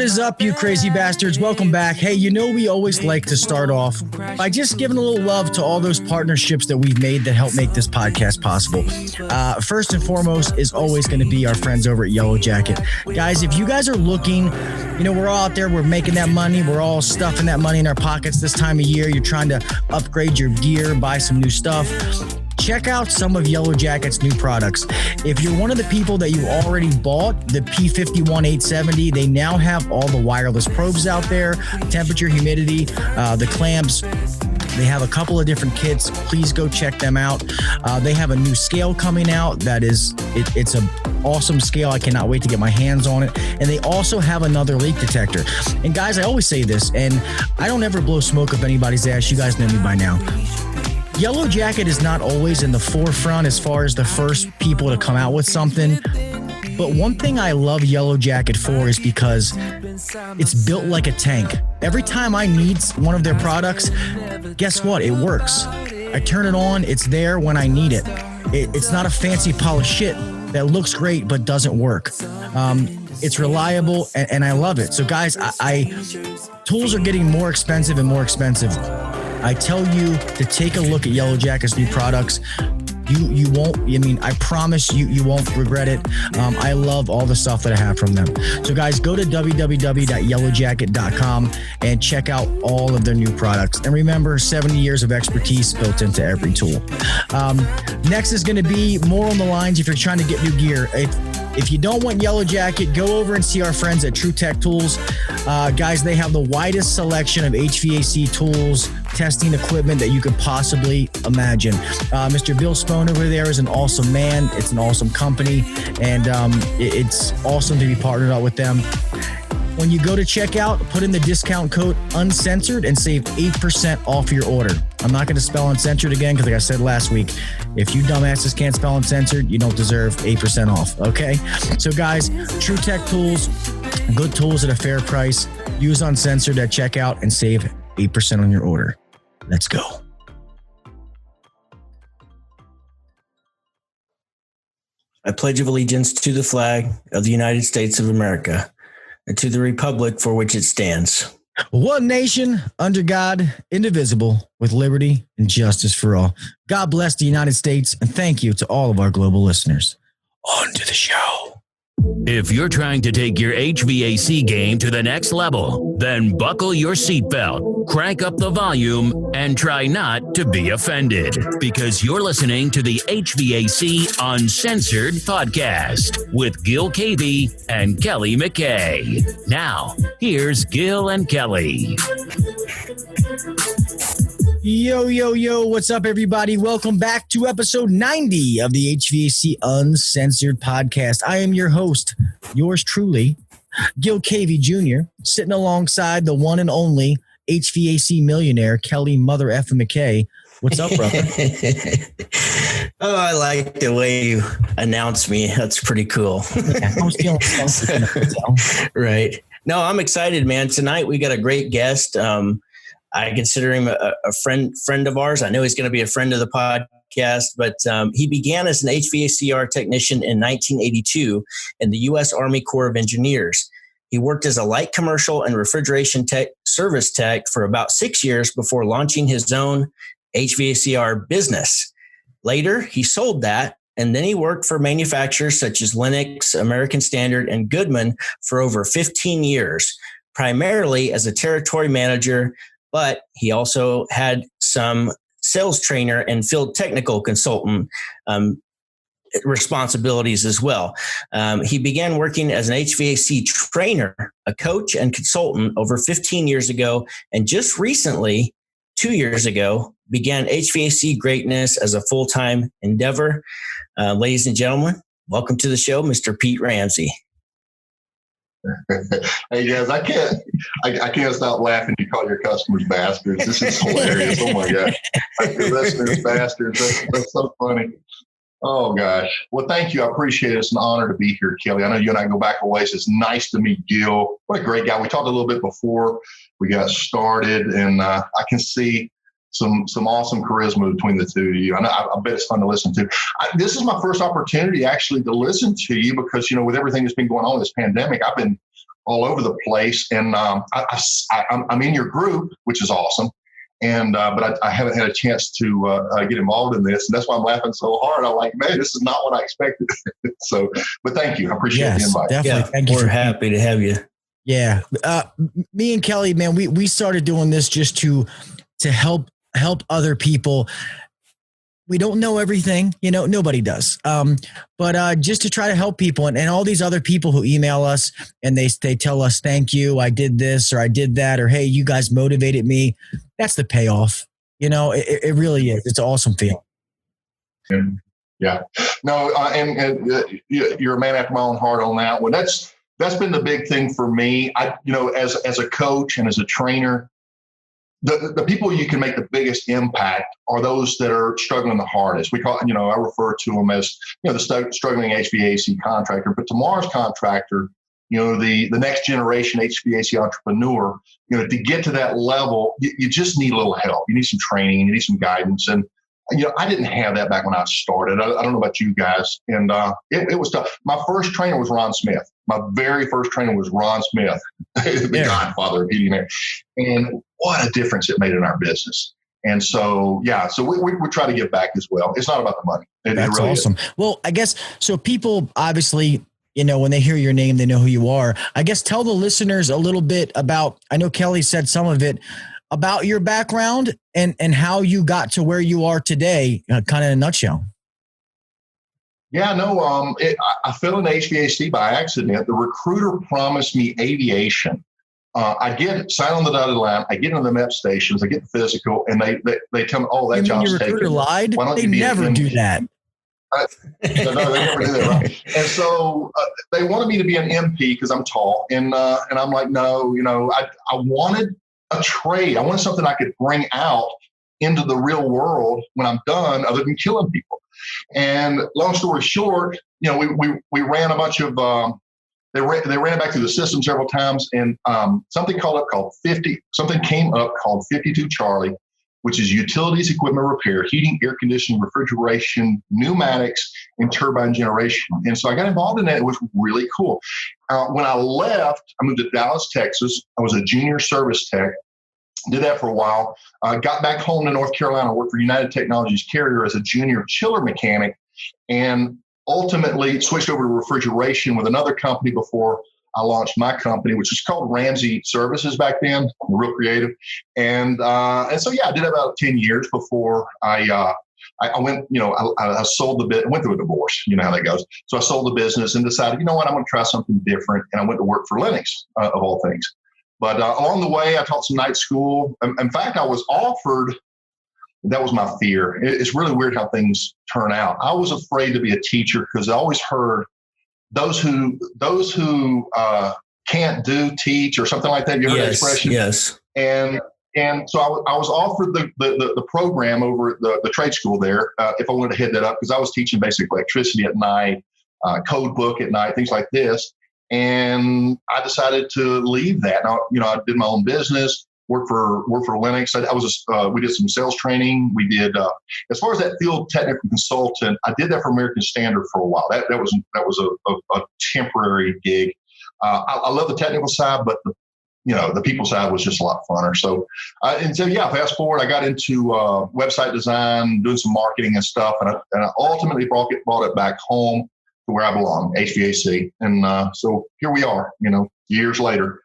is up, you crazy bastards? Welcome back. Hey, you know we always like to start off by just giving a little love to all those partnerships that we've made that help make this podcast possible. First and foremost is always going to be our friends over at Yellow Jacket. Guys, if you guys are looking, you know, we're all out there, we're making that money, we're all stuffing that money in our pockets this time of year. You're trying to upgrade your gear, buy some new stuff. Check out some of Yellow Jacket's new products. If you're one of the people that you already bought the P51870, they now have all the wireless probes out there, temperature, humidity, the clamps. They have a couple of different kits. Please go check them out. They have a new scale coming out that is, it's an awesome scale. I cannot wait to get my hands on it. And they also have another leak detector. And guys, I always say this, and I don't ever blow smoke up anybody's ass. You guys know me by now. Yellow Jacket is not always in the forefront as far as the first people to come out with something. But one thing I love Yellow Jacket for is because it's built like a tank. Every time I need one of their products, guess what? It works. I turn it on. It's there when I need it. It's not a fancy pile of shit that looks great but doesn't work. It's reliable, and I love it. So guys, tools are getting more expensive and more expensive. I tell you to take a look at Yellow Jacket's new products. You won't, I mean, I promise you won't regret it. I love all the stuff that I have from them. So guys, go to www.yellowjacket.com and check out all of their new products. And remember, 70 years of expertise built into every tool. Next is going to be more on the lines if you're trying to get new gear. If you don't want Yellow Jacket, go over and see our friends at True Tech Tools. Guys, they have the widest selection of HVAC tools, testing equipment that you could possibly imagine. Mr. Bill Spohn over there is an awesome man. It's an awesome company, and it's awesome to be partnered up with them. When you go to checkout, put in the discount code Uncensored and save 8% off your order. I'm not going to spell Uncensored again because, like I said last week, if you dumbasses can't spell Uncensored, you don't deserve 8% off, okay? So, guys, True Tech Tools, good tools at a fair price. Use Uncensored at checkout and save 8% on your order. Let's go. I pledge allegiance to the flag of the United States of America and to the republic for which it stands. One nation, under God, indivisible, with liberty and justice for all. God bless the United States, and thank you to all of our global listeners. On to the show. If you're trying to take your HVAC game to the next level, then buckle your seatbelt, crank up the volume, and try not to be offended, because you're listening to the HVAC Uncensored Podcast with Gil Cavey and Kelly McKay. Now, here's Gil and Kelly. Yo, what's up, everybody? Welcome back to episode 90 of the HVAC Uncensored Podcast. I am your host, yours truly, Gil Cavey Jr., sitting alongside the one and only HVAC millionaire, Kelly Mother F. McKay. What's up, brother? Oh, I like the way you announce me. That's pretty cool. Yeah, I was feeling right. No, I'm excited, man. Tonight we got a great guest. I consider him a friend of ours. I know he's going to be a friend of the podcast, but he began as an HVACR technician in 1982 in the U.S. Army Corps of Engineers. He worked as a light commercial and refrigeration service tech for about 6 years before launching his own HVACR business. Later, he sold that, and then he worked for manufacturers such as Lennox, American Standard, and Goodman for over 15 years, primarily as a territory manager, but he also had some sales trainer and field technical consultant responsibilities as well. He began working as an HVAC trainer, a coach and consultant over 15 years ago, and just recently, 2 years ago, began HVAC Greatness as a full-time endeavor. Ladies and gentlemen, welcome to the show, Mr. Pete Ramsey. Hey guys, I can't stop laughing. You call your customers bastards. This is hilarious. Oh my gosh, your listeners bastards. That's so funny. Oh gosh. Well, thank you. I appreciate it. It's an honor to be here, Kelly. I know you and I go back a ways. It's nice to meet Gil. What a great guy. We talked a little bit before we got started, and I can see some awesome charisma between the two of you. I bet it's fun to listen to. This is my first opportunity actually to listen to you because, with everything that's been going on this pandemic, I've been all over the place. And I'm in your group, which is awesome. And but I haven't had a chance to get involved in this, and that's why I'm laughing so hard. I'm like, man, this is not what I expected. So, but thank you, I appreciate the invite. Definitely, yeah, thank you. We're happy to have you. Yeah, me and Kelly, man, we started doing this just to help other people. We don't know everything, nobody does. But just to try to help people and all these other people who email us and they tell us, thank you, I did this or I did that, or, hey, you guys motivated me. That's the payoff. It really is. It's an awesome feeling. Yeah. No, and you're a man after my own heart on that one. That's been the big thing for me. As a coach and as a trainer, the people you can make the biggest impact are those that are struggling the hardest. We call, I refer to them as, the struggling HVAC contractor, but tomorrow's contractor, the next generation HVAC entrepreneur, to get to that level, you just need a little help. You need some training, you need some guidance. And, I didn't have that back when I started. I don't know about you guys. And it was tough. My first trainer was Ron Smith. My very first trainer was Ron Smith, the godfather of heating and air. And what a difference it made in our business. And so, we try to give back as well. It's not about the money. That's really awesome. Is. Well, I guess, so people obviously, when they hear your name, they know who you are. I guess tell the listeners a little bit about, I know Kelly said some of it, about your background and how you got to where you are today, kind of in a nutshell. Yeah, no, I fell into HVAC by accident. The recruiter promised me aviation. I sign on the dotted line. I get into the MEP stations. I get the physical, and they tell me, "Oh, that job's taken." Your recruiter lied. Why don't they you be never do that. No, they never do that, right? And so they wanted me to be an MP because I'm tall, and I'm like, no, I wanted a trade. I wanted something I could bring out into the real world when I'm done, other than killing people. And long story short, we ran a bunch of they ran back through the system several times, and something came up called 52 Charlie, which is utilities, equipment repair, heating, air conditioning, refrigeration, pneumatics, and turbine generation. And so I got involved in that. It was really cool. When I left, I moved to Dallas, Texas. I was a junior service tech. Did that for a while. Got back home to North Carolina, worked for United Technologies Carrier as a junior chiller mechanic, and ultimately switched over to refrigeration with another company before I launched my company, which was called Ramsey Services back then, real creative. And so, I did about 10 years before I went, I sold the bit, went through a divorce, you know how that goes. So I sold the business and decided, I'm going to try something different. And I went to work for Linux, of all things. But along the way, I taught some night school. In fact, I was offered, that was my fear. It's really weird how things turn out. I was afraid to be a teacher because I always heard those who can't teach or something like that. You heard that expression? Yes. And so I was offered the program over at the trade school there if I wanted to head that up, because I was teaching basic electricity at night, code book at night, things like this. And I decided to leave that. Now, I did my own business, worked for Linux. We did some sales training. We did, as far as that field technical consultant, I did that for American Standard for a while. That was a temporary gig. I love the technical side, but the people side was just a lot funner. So, fast forward, I got into website design, doing some marketing and stuff, and I ultimately brought it back home to where I belong, HVAC. And so here we are, years later.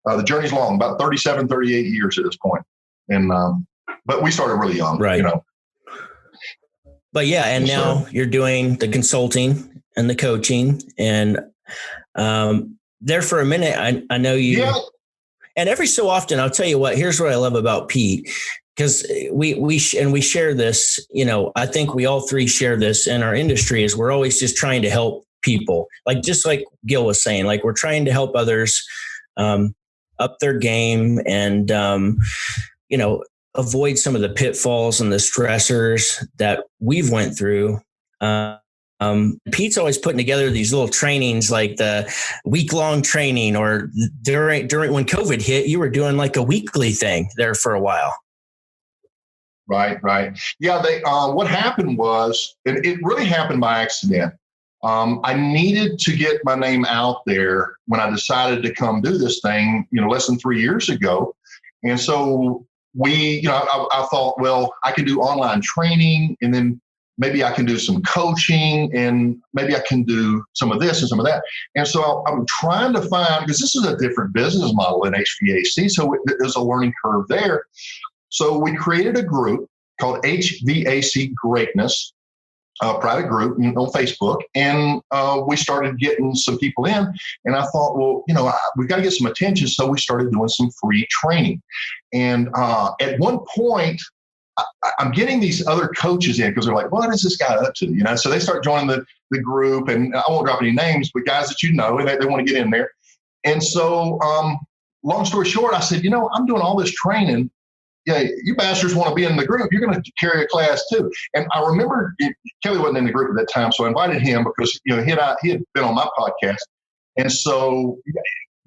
The journey's long, about 37, 38 years at this point. And but we started really young, right? But and now you're doing the consulting and the coaching, and there for a minute, I know you. Yeah. And every so often, I'll tell you what. Here's what I love about Pete, because we share this. I think we all three share this in our industry. Is we're always just trying to help people, just like Gil was saying, we're trying to help others up their game and avoid some of the pitfalls and the stressors that we've went through. Pete's always putting together these little trainings, like the week-long training, or during when COVID hit, you were doing a weekly thing there for a while. Right. Yeah. What happened was, and it really happened by accident. I needed to get my name out there when I decided to come do this thing, less than 3 years ago. And so I thought, well, I can do online training, and then maybe I can do some coaching, and maybe I can do some of this and some of that. And so I'm trying to find, because this is a different business model in HVAC, so there's a learning curve there. So we created a group called HVAC Greatness, a private group on Facebook, and we started getting some people in. And I thought, well, we've got to get some attention, so we started doing some free training. And at one point, I'm getting these other coaches in because they're like, what is this guy up to? So they start joining the group, and I won't drop any names, but guys that and they want to get in there. And so, long story short, I said, I'm doing all this training. Yeah, you bastards want to be in the group. You're going to carry a class too. And I remember Kelly wasn't in the group at that time, so I invited him because he had been on my podcast, and so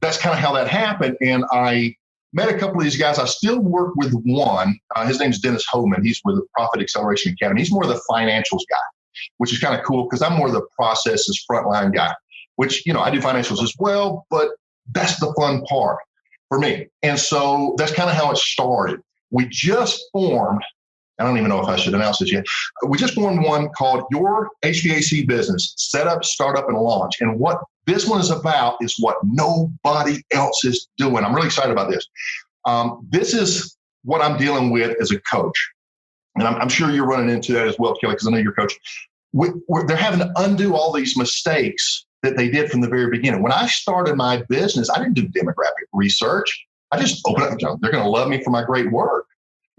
that's kind of how that happened. And I met a couple of these guys. I still work with one. His name's Dennis Homan. He's with the Profit Acceleration Academy. He's more of the financials guy, which is kind of cool because I'm more of the processes frontline guy, which, I do financials as well, but that's the fun part for me. And so that's kind of how it started. We just formed, I don't even know if I should announce this yet. We just formed one called Your HVAC Business, Setup, Startup, and Launch. And what this one is about is what nobody else is doing. I'm really excited about this. This is what I'm dealing with as a coach. And I'm sure you're running into that as well, Kelly, because I know you're a coach. They're having to undo all these mistakes that they did from the very beginning. When I started my business, I didn't do demographic research. I just opened up, they're going to love me for my great work.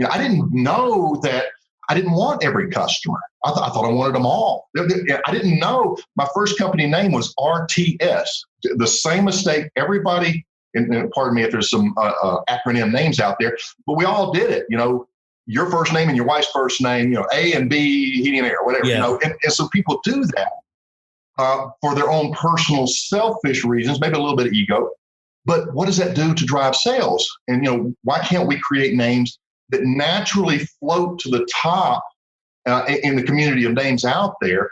I didn't know that I didn't want every customer. I thought I wanted them all. I didn't know my first company name was RTS. The same mistake everybody, and pardon me if there's some acronym names out there, but we all did it. Your first name and your wife's first name, A and B, heating and air, whatever, yeah. And so people do that for their own personal selfish reasons, maybe a little bit of ego. But what does that do to drive sales? And, why can't we create names that naturally float to the top in the community of names out there?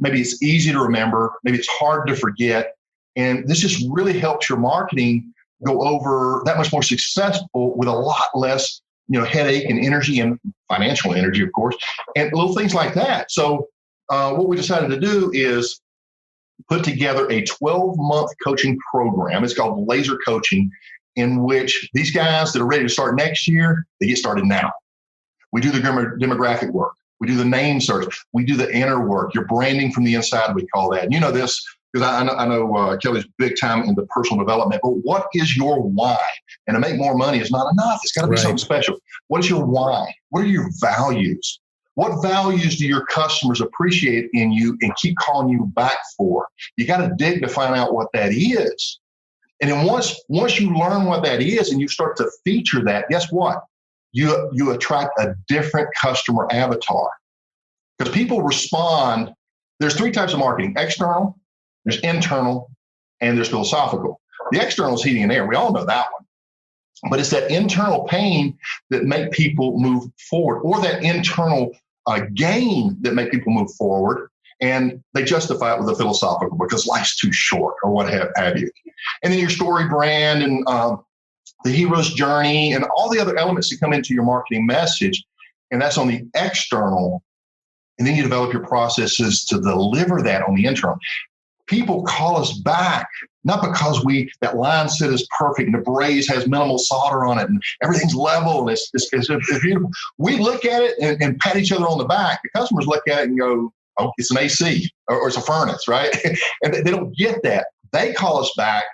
Maybe it's easy to remember. Maybe it's hard to forget. And this just really helps your marketing go over that much more successful with a lot less, headache and energy and financial energy, of course, and little things like that. So what we decided to do is put together a 12-month coaching program. It's called Laser Coaching, in which these guys that are ready to start next year, they get started now. We do the demographic work. We do the name search. We do the inner work, your branding from the inside, we call that. And you know this, because I know Kelly's big time into personal development, but what is your why? And to make more money is not enough. It's got to be something special. What is your why? What are your values? What values do your customers appreciate in you and keep calling you back for? You got to dig to find out what that is. And then once you learn what that is and you start to feature that, guess what? You attract a different customer avatar. Because people respond, there's 3 types of marketing: external, there's internal, and there's philosophical. The external is heating and air. We all know that one. But it's that internal pain that make people move forward, or that internal gain that make people move forward. And they justify it with the philosophical because life's too short or what have you. And then your story brand and the hero's journey and all the other elements that come into your marketing message. And that's on the external. And then you develop your processes to deliver that on the internal. People call us back, not because that line set is perfect and the braze has minimal solder on it and everything's level and it's beautiful. We look at it and pat each other on the back. The customers look at it and go, oh, it's an AC or it's a furnace, right? And they don't get that. They call us back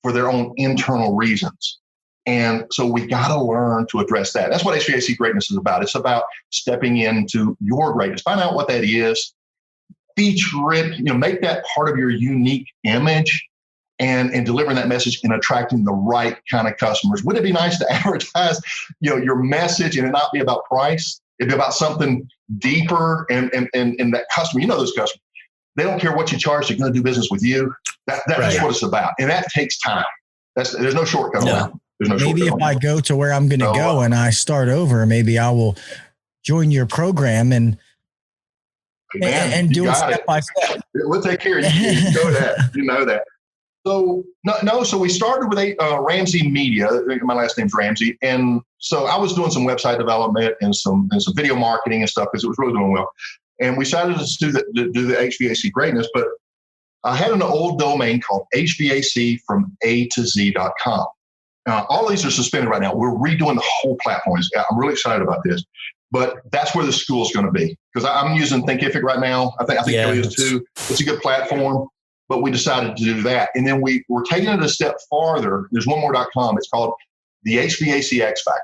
for their own internal reasons. And so we got to learn to address that. That's what HVAC Greatness is about. It's about stepping into your greatness. Find out what that is. Feature it, make that part of your unique image and delivering that message and attracting the right kind of customers. Would it be nice to advertise, your message and it not be about price? It'd be about something deeper and that customer, those customers, they don't care what you charge. They're going to do business with you. That's what it's about. And that takes time. There's no shortcut. No. There's no maybe shortcut. If I go to where I'm going to go and I start over, maybe I will join your program and Man, and do it step by step. We'll take care of you. You know that. You know that. So So we started with Ramsey Media. My last name's Ramsey, and so I was doing some website development and some video marketing and stuff because it was really doing well. And we decided to do the HVAC greatness, but I had an old domain called HVACfromAtoZ.com. All these are suspended right now. We're redoing the whole platform. I'm really excited about this, but that's where the school is going to be because I'm using Thinkific right now. I think Kelly is too. It's a good platform. But we decided to do that. And then we're taking it a step farther. There's one more.com. It's called the HVAC X Factor.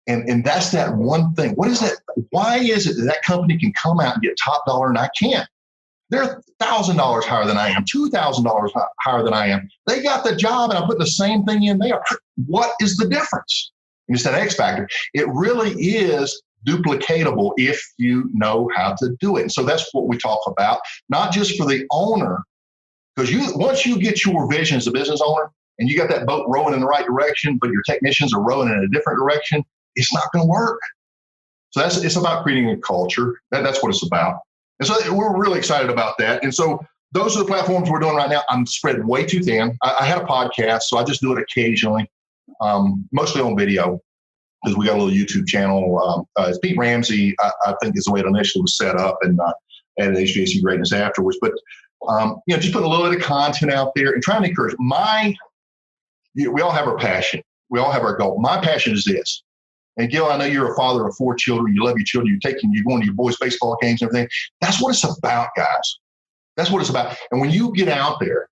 And that's that one thing. What is that? Why is it that company can come out and get top dollar and I can't? They're $1,000 higher than I am, $2,000 higher than I am. They got the job and I put the same thing in there. What is the difference? And it's that X Factor. It really is duplicatable if you know how to do it. And so that's what we talk about, not just for the owner, because once you get your vision as a business owner and you got that boat rowing in the right direction, but your technicians are rowing in a different direction, it's not going to work. So it's about creating a culture. That's what it's about. And so we're really excited about that. And so those are the platforms we're doing right now. I'm spread way too thin. I had a podcast, so I just do it occasionally, mostly on video because we got a little YouTube channel. It's Pete Ramsey, I think is the way it initially was set up, and added HVAC greatness afterwards. But just put a little bit of content out there and trying to encourage we all have our passion. We all have our goal. My passion is this. And Gil, I know you're a father of 4 children. You love your children. You're going to your boys' baseball games and everything. That's what it's about, guys. That's what it's about. And when you get out there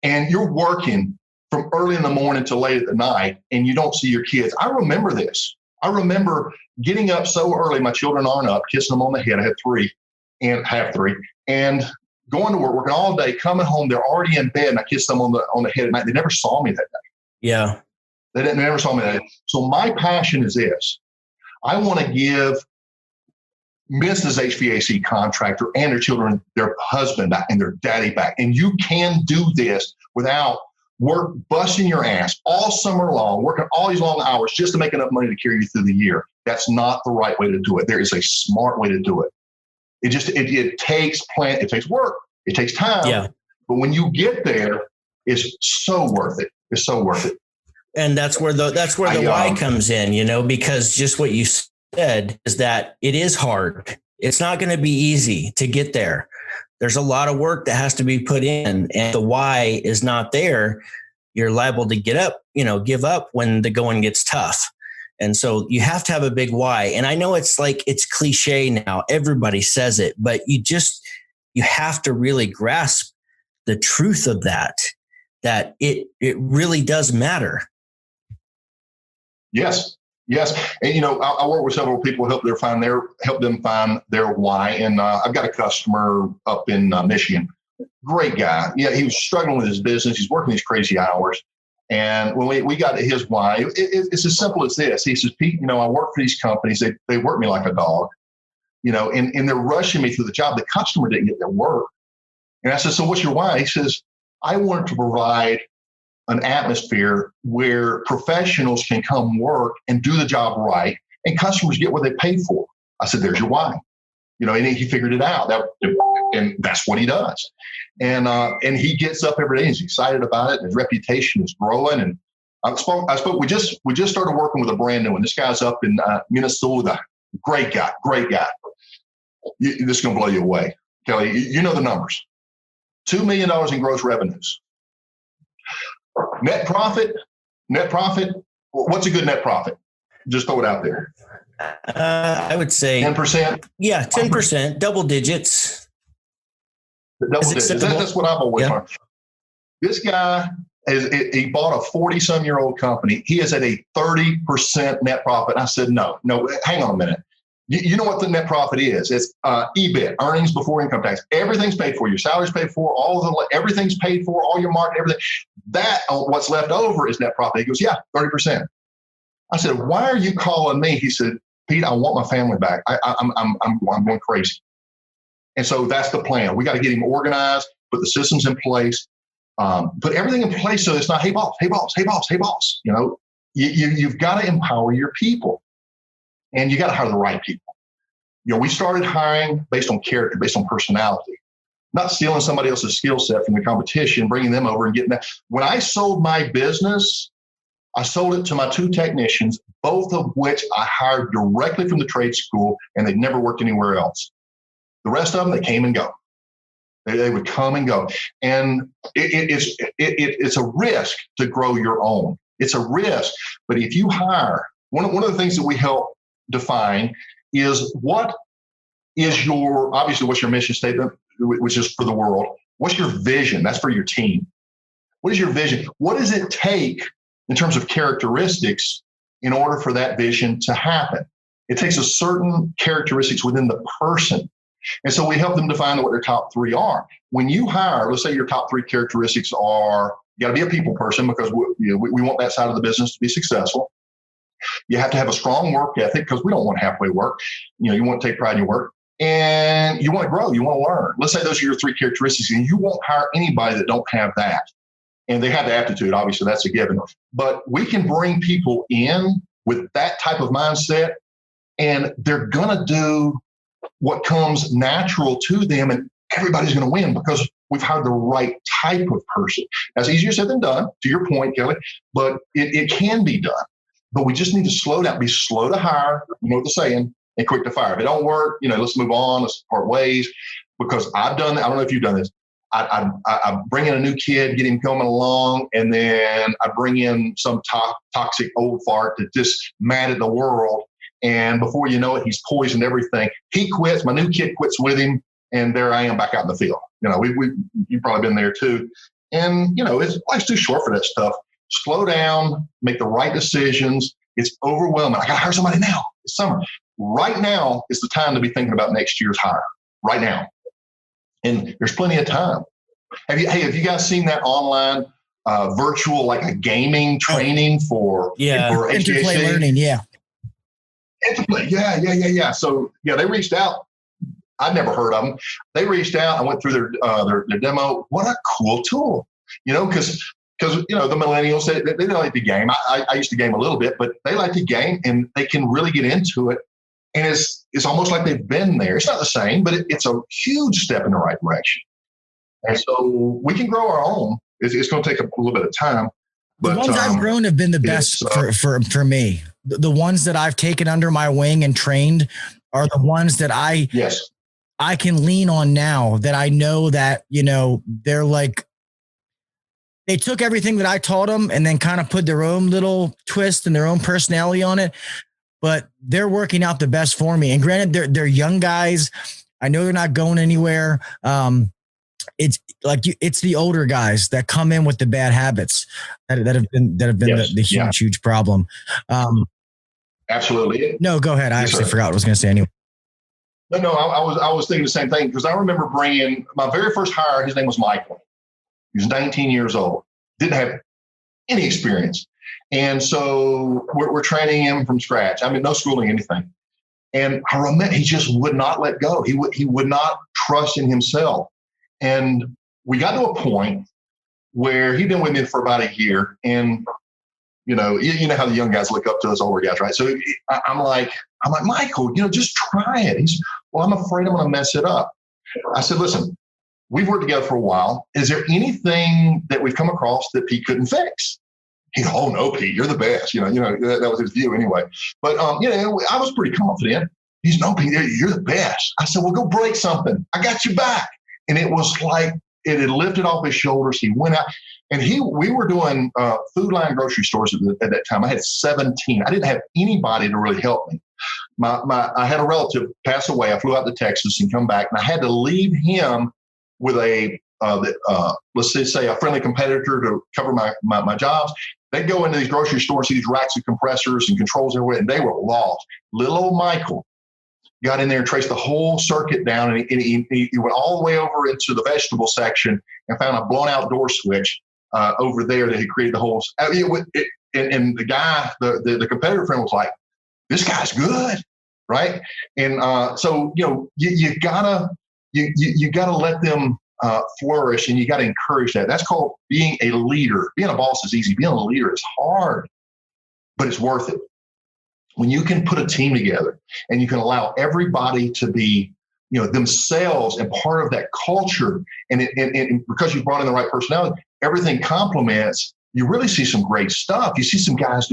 and you're working from early in the morning to late at the night and you don't see your kids, I remember this. I remember getting up so early. My children aren't up, kissing them on the head. I have 3 and going to work, working all day, coming home, they're already in bed, and I kiss them on the head at night. They never saw me that day. Yeah. They never saw me that day. So my passion is this. I want to give Mrs. HVAC contractor and their children their husband and their daddy back. And you can do this without busting your ass all summer long, working all these long hours just to make enough money to carry you through the year. That's not the right way to do it. There is a smart way to do it. It takes it takes work. It takes time. Yeah. But when you get there, it's so worth it. It's so worth it. And that's where the why comes in, because just what you said is that it is hard. It's not going to be easy to get there. There's a lot of work that has to be put in, and the why is not there. You're liable to give up when the going gets tough. And so you have to have a big why. And I know it's cliche now. Everybody says it, but you have to really grasp the truth of that it really does matter. Yes. And, I work with several people, help them find their why. And I've got a customer up in Michigan, great guy. Yeah. He was struggling with his business. He's working these crazy hours. And when we got to his why, it's as simple as this. He says, Pete, I work for these companies. They work me like a dog, and they're rushing me through the job. The customer didn't get their work. And I said, so what's your why? He says, I wanted to provide an atmosphere where professionals can come work and do the job right, and customers get what they paid for. I said, there's your why. And he figured it out. And that's what he does. And he gets up every day and he's excited about it. And his reputation is growing. And we just started working with a brand new one. This guy's up in Minnesota. Great guy. This is going to blow you away. Kelly, you know the numbers. $2 million in gross revenues. Net profit. What's a good net profit? Just throw it out there. I would say 10%. Yeah, 10%, double digits. That's what I've always learned. This guy he bought a 40-some-year-old company. He is at a 30% net profit. I said, no, hang on a minute. You know what the net profit is? It's EBIT, earnings before income tax. Everything's paid for. Your salary's paid for. Everything's paid for. All your marketing, everything. That what's left over is net profit. He goes, yeah, 30%. I said, why are you calling me? He said, Pete, I want my family back. I'm going crazy. And so that's the plan. We got to get him organized, put the systems in place, put everything in place so it's not, hey boss. You've got to empower your people, and you got to hire the right people. we started hiring based on character, based on personality, not stealing somebody else's skill set from the competition, bringing them over and getting that. When I sold my business, I sold it to my 2 technicians, both of which I hired directly from the trade school, and they'd never worked anywhere else. The rest of them, they came and go. They would come and go. And it's a risk to grow your own. It's a risk. But if you hire, one of the things that we help define is what's your mission statement, which is for the world. What's your vision? That's for your team. What is your vision? What does it take in terms of characteristics in order for that vision to happen? It takes a certain characteristics within the person. And so we help them define what their top 3 are. When you hire, let's say your top 3 characteristics are, you got to be a people person, because we want that side of the business to be successful. You have to have a strong work ethic, because we don't want halfway work. You want to take pride in your work, and you want to grow. You want to learn. Let's say those are your 3 characteristics, and you won't hire anybody that don't have that. And they have the aptitude, obviously, that's a given. But we can bring people in with that type of mindset, and they're going to do what comes natural to them, and everybody's going to win because we've hired the right type of person. That's easier said than done, to your point, Kelly, but it can be done. But we just need to slow down, be slow to hire, you know what they're saying, and quick to fire. If it don't work, let's move on, let's part ways, because I've done that. I don't know if you've done this. I bring in a new kid, get him coming along, and then I bring in some toxic old fart that just mad at the world. And before you know it, he's poisoned everything. He quits. My new kid quits with him, and there I am back out in the field. You've probably been there too. And life's too short for that stuff. Slow down, make the right decisions. It's overwhelming. I got to hire somebody now. It's summer. Right now is the time to be thinking about next year's hire. Right now. And there's plenty of time. Have you guys seen that online virtual, like a gaming training for Interplay learning? Yeah. Interplay. Yeah. So they reached out. I'd never heard of them. They reached out. I went through their demo. What a cool tool, because the millennials, they like to game. I used to game a little bit, but they like to game, and they can really get into it. And it's almost like they've been there. It's not the same, but it's a huge step in the right direction. And so we can grow our own. It's going to take a little bit of time. But the ones I've grown have been the best for me. The ones that I've taken under my wing and trained are the ones that I can lean on now, that I know that, they're like, they took everything that I taught them and then kind of put their own little twist and their own personality on it. But they're working out the best for me. And granted, they're young guys. I know they're not going anywhere. It's like it's the older guys that come in with the bad habits that have been the huge problem. Absolutely. No, go ahead. I actually forgot what I was going to say anyway. No, I was thinking the same thing, because I remember bringing my very first hire. His name was Michael. He was 19 years old. Didn't have any experience. And so we're training him from scratch. I mean, no schooling, anything. And I remember he just would not let go. He would not trust in himself. And we got to a point where he'd been with me for about a year. And, you know how the young guys look up to us older guys, right? So I'm like, Michael, just try it. He's, well, I'm afraid I'm going to mess it up. I said, listen, we've worked together for a while. Is there anything that we've come across that Pete couldn't fix? He goes, oh no, Pete, you're the best. That was his view anyway. But, I was pretty confident. He's, no, Pete, you're the best. I said, well, go break something. I got you back. And it was like, it had lifted off his shoulders. He went out and we were doing food line grocery stores at that time. I had 17. I didn't have anybody to really help me. I had a relative pass away. I flew out to Texas and come back, and I had to leave him with let's say a friendly competitor to cover my jobs. They'd go into these grocery stores, see these racks of compressors and controls everywhere, and they were lost. Little old Michael got in there and traced the whole circuit down, and he went all the way over into the vegetable section and found a blown out door switch over there that he created the whole. And the guy, the competitor friend, was like, "This guy's good, right?" And so you gotta let them flourish, and you got to encourage that. That's called being a leader. Being a boss is easy. Being a leader is hard, but it's worth it. when you can put a team together and you can allow everybody to be, themselves and part of that culture, and because you brought in the right personality, everything complements, you really see some great stuff. You see some guys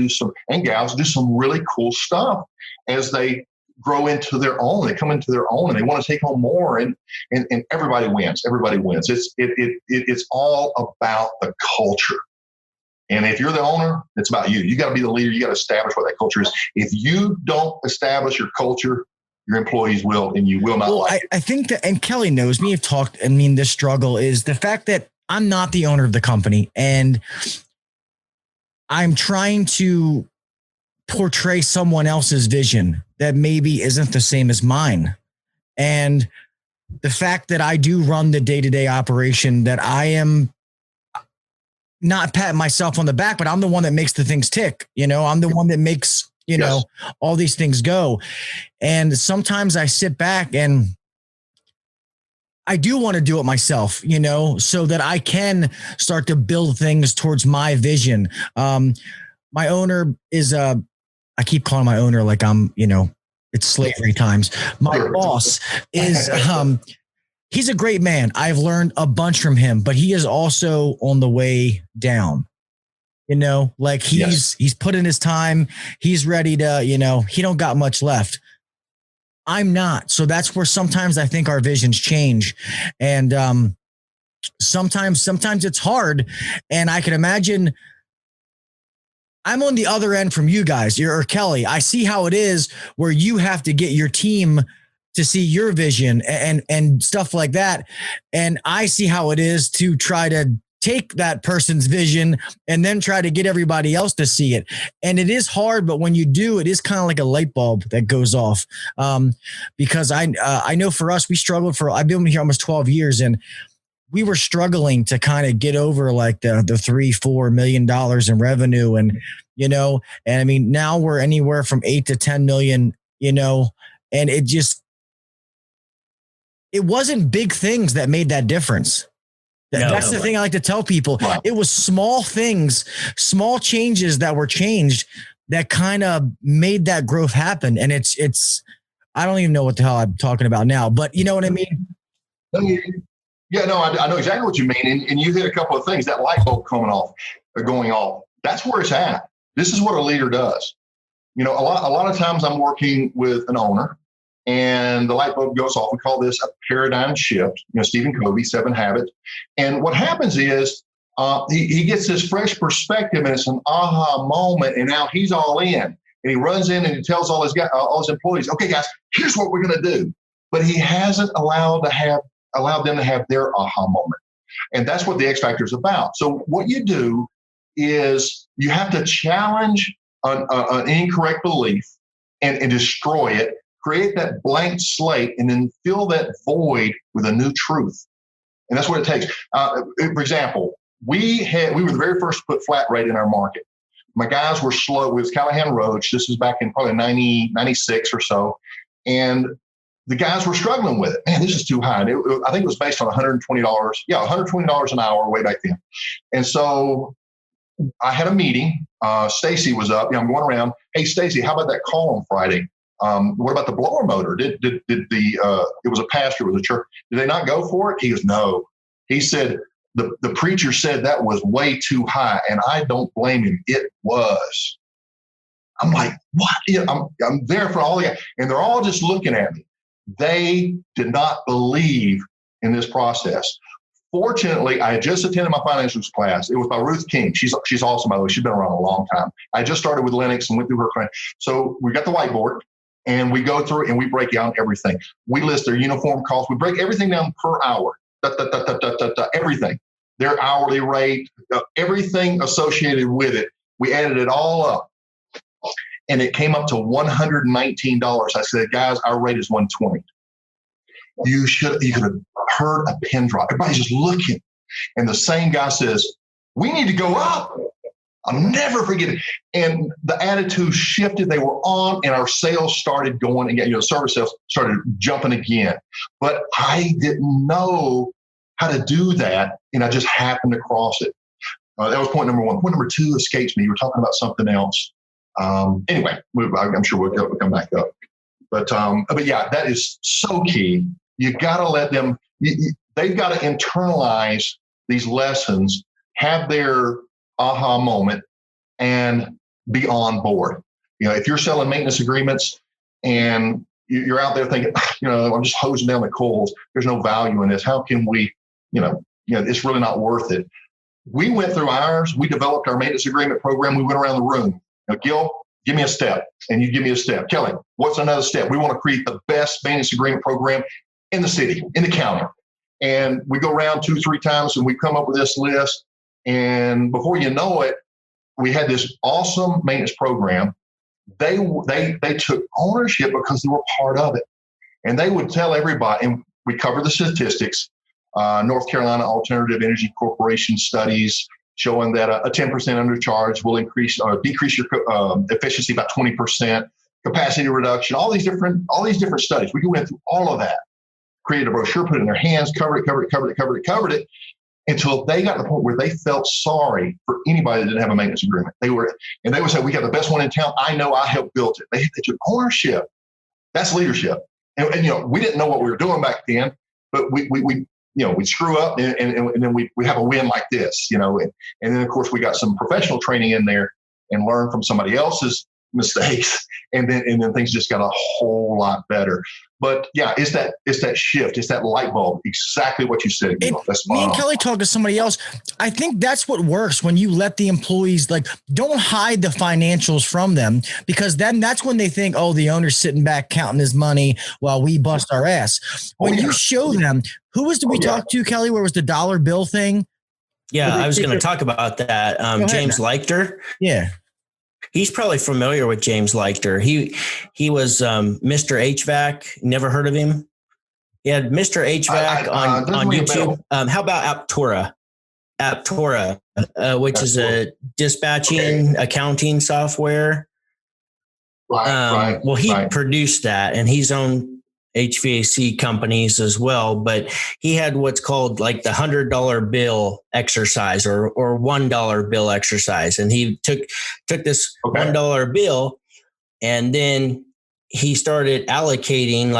and gals do some really cool stuff as they grow into their own. They come into their own and they want to take home more, and everybody wins. Everybody wins. It's all about the culture. And if you're the owner, it's about you. You got to be the leader. You got to establish what that culture is. If you don't establish your culture, your employees will, and you will not like it. I think that, and Kelly knows me, the struggle is the fact that I'm not the owner of the company, and I'm trying to portray someone else's vision that maybe isn't the same as mine. And the fact that I do run the day-to-day operation, that I am not patting myself on the back, but I'm the one that makes the things tick. I'm the one that makes, all these things go. And sometimes I sit back and I do want to do it myself, so that I can start to build things towards my vision. My owner is I keep calling my owner like I'm, it's slavery times. My boss is, he's a great man. I've learned a bunch from him, but he is also on the way down. He's put in his time. He's ready to, he don't got much left. I'm not. So that's where sometimes I think our visions change. And sometimes it's hard. And I can imagine I'm on the other end from you guys, or Kelly. I see how it is where you have to get your team to see your vision and stuff like that. And I see how it is to try to take that person's vision and then try to get everybody else to see it. And it is hard, but when you do, it is kind of like a light bulb that goes off. Because I know for us, we struggled I've been here almost 12 years, and we were struggling to kind of get over like the $3-4 million in revenue. And, and I mean, now we're anywhere from 8 to 10 million, and it wasn't big things that made that difference. That's the thing I like to tell people. Wow. It was small things, small changes that were changed that kind of made that growth happen. And it's, I don't even know what the hell I'm talking about now, but you know what I mean? Yeah, no, I know exactly what you mean. And you hit a couple of things, that light bulb going off. That's where it's at. This is what a leader does. A lot of times I'm working with an owner and the light bulb goes off. We call this a paradigm shift. Stephen Covey, 7 Habits. And what happens is he gets this fresh perspective, and it's an aha moment. And now he's all in, and he runs in and he tells all his employees, "Okay, guys, here's what we're going to do." But he hasn't allowed them to have their aha moment. And that's what the X Factor is about. So what you do is you have to challenge an incorrect belief and destroy it. Create that blank slate, and then fill that void with a new truth. And that's what it takes. For example, we were the very first to put flat rate in our market. My guys were slow with Callahan Roach. This is back in probably 96 or so. And the guys were struggling with it. Man, this is too high. And I think it was based on $120. Yeah, $120 an hour way back then. And so I had a meeting. Stacy was up. I'm going around. Hey, Stacy, how about that call on Friday? What about the blower motor? It was a pastor, it was a church. Did they not go for it? He goes, no. He said, the preacher said that was way too high, and I don't blame him. It was. I'm like, what? I'm there for all the guys, and they're all just looking at me. They did not believe in this process. Fortunately, I had just attended my financials class. It was by Ruth King. She's awesome, by the way. She's been around a long time. I just started with Linux and went through her class. So we got the whiteboard, and we go through and we break down everything. We list their uniform costs. We break everything down per hour, everything, their hourly rate, everything associated with it. We added it all up, and it came up to $119. I said, guys, our rate is $120. You could have heard a pin drop. Everybody's just looking. And the same guy says, we need to go up. I'll never forget it. And the attitude shifted. They were on, and our sales started going again. Service sales started jumping again. But I didn't know how to do that, and I just happened to cross it. That was point number one. Point number two escapes me. You were talking about something else. Anyway, I'm sure we'll come back up. But yeah, that is so key. You got to let them, they've got to internalize these lessons, have their aha moment, and be on board. If you're selling maintenance agreements and you're out there thinking, I'm just hosing down the coals, there's no value in this. How can we, it's really not worth it. We went through ours. We developed our maintenance agreement program. We went around the room. Gil, give me a step, and you give me a step. Kelly, what's another step? We want to create the best maintenance agreement program in the city, in the county. And we go around 2-3 times, and we come up with this list. And before you know it, we had this awesome maintenance program. They took ownership because they were part of it. And they would tell everybody, and we cover the statistics, North Carolina Alternative Energy Corporation studies showing that a 10% undercharge will increase or decrease your efficiency by 20%, capacity reduction, all these different studies. We went through all of that, created a brochure, put it in their hands, covered it, until they got to the point where they felt sorry for anybody that didn't have a maintenance agreement. They would say, we got the best one in town. I know, I helped build it. They took ownership. That's leadership. And we didn't know what we were doing back then, but we screw up and then we have a win like this, and then of course we got some professional training in there and learned from somebody else's mistakes, and then things just got a whole lot better. But yeah, it's that shift, it's that light bulb, exactly what you said. That's me and Kelly talked to somebody else. I think that's what works when you let the employees, don't hide the financials from them, because then that's when they think, oh, the owner's sitting back counting his money while we bust our ass. When you show them, did we talk to, Kelly? Where was the dollar bill thing? Yeah, I was going to talk about that. James Leichter. Yeah. He's probably familiar with James Leichter. He was Mr. HVAC. Never heard of him? He had Mr. HVAC on YouTube. How about Aptora? Aptora, which is a dispatching accounting software. Right. Well, he produced that, and he's owned HVAC companies as well, but he had what's called like the $100 bill exercise or $1 bill exercise. And he took this $1 bill, and then he started allocating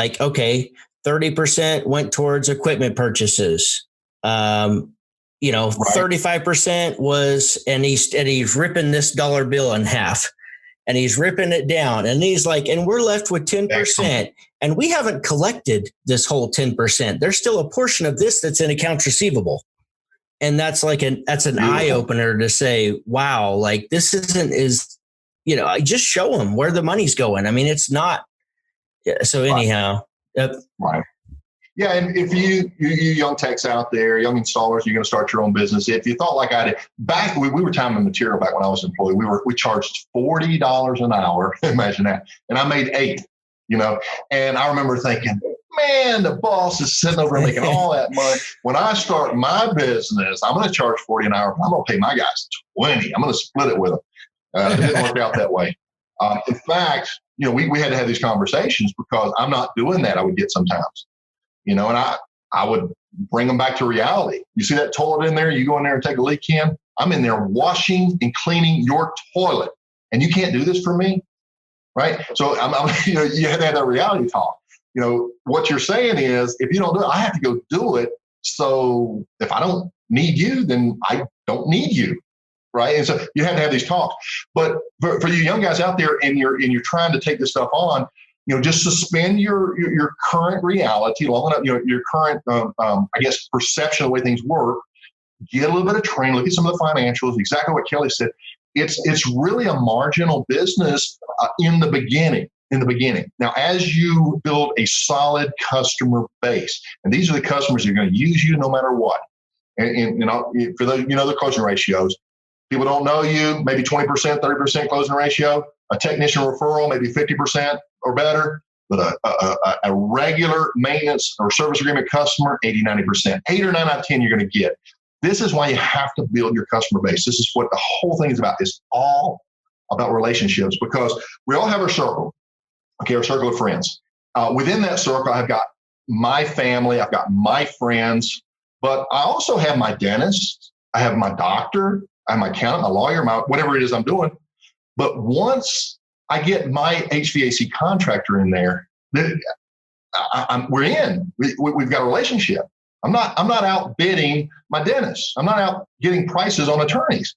30% went towards equipment purchases. 35% was, and he's ripping this dollar bill in half. And he's ripping it down, and he's and we're left with 10%, and we haven't collected this whole 10%. There's still a portion of this that's in accounts receivable. And that's an eye opener to say, wow, this isn't just show them where the money's going. I mean, it's not. So anyhow. Right. Yeah. And if you young techs out there, young installers, you're going to start your own business. If you thought like I did back, we were time and material back when I was employed. We charged $40 an hour. Imagine that. And I made $8, and I remember thinking, man, the boss is sitting over making all that money. When I start my business, I'm going to charge $40 an hour. But I'm going to pay my guys $20. I'm going to split it with them. It didn't work out that way. In fact, we had to have these conversations because I'm not doing that. I would get sometimes. And I would bring them back to reality. You see that toilet in there? You go in there and take a leak in. I'm in there washing and cleaning your toilet, and you can't do this for me, right? So you have to have that reality talk. What you're saying is, if you don't do it, I have to go do it. So if I don't need you, then I don't need you, right? And so you have to have these talks. But for you young guys out there, and you're trying to take this stuff on, just suspend your current reality long enough, your current, perception of the way things work. Get a little bit of training, look at some of the financials, exactly what Kelly said. It's really a marginal business in the beginning. Now, as you build a solid customer base, and these are the customers that are going to use you no matter what. And for those, the closing ratios, people don't know you, maybe 20%, 30% closing ratio, a technician referral, maybe 50% or better, but a regular maintenance or service agreement customer, 80, 90%, 8 or 9 out of 10 you're going to get. This is why you have to build your customer base. This is what the whole thing is about. It's all about relationships, because we all have our circle, our circle of friends. Within that circle, I've got my family, I've got my friends, but I also have my dentist, I have my doctor, I have my accountant, my lawyer, my whatever it is I'm doing. But once I get my HVAC contractor in there. We're in. We've got a relationship. I'm not outbidding my dentist. I'm not out getting prices on attorneys,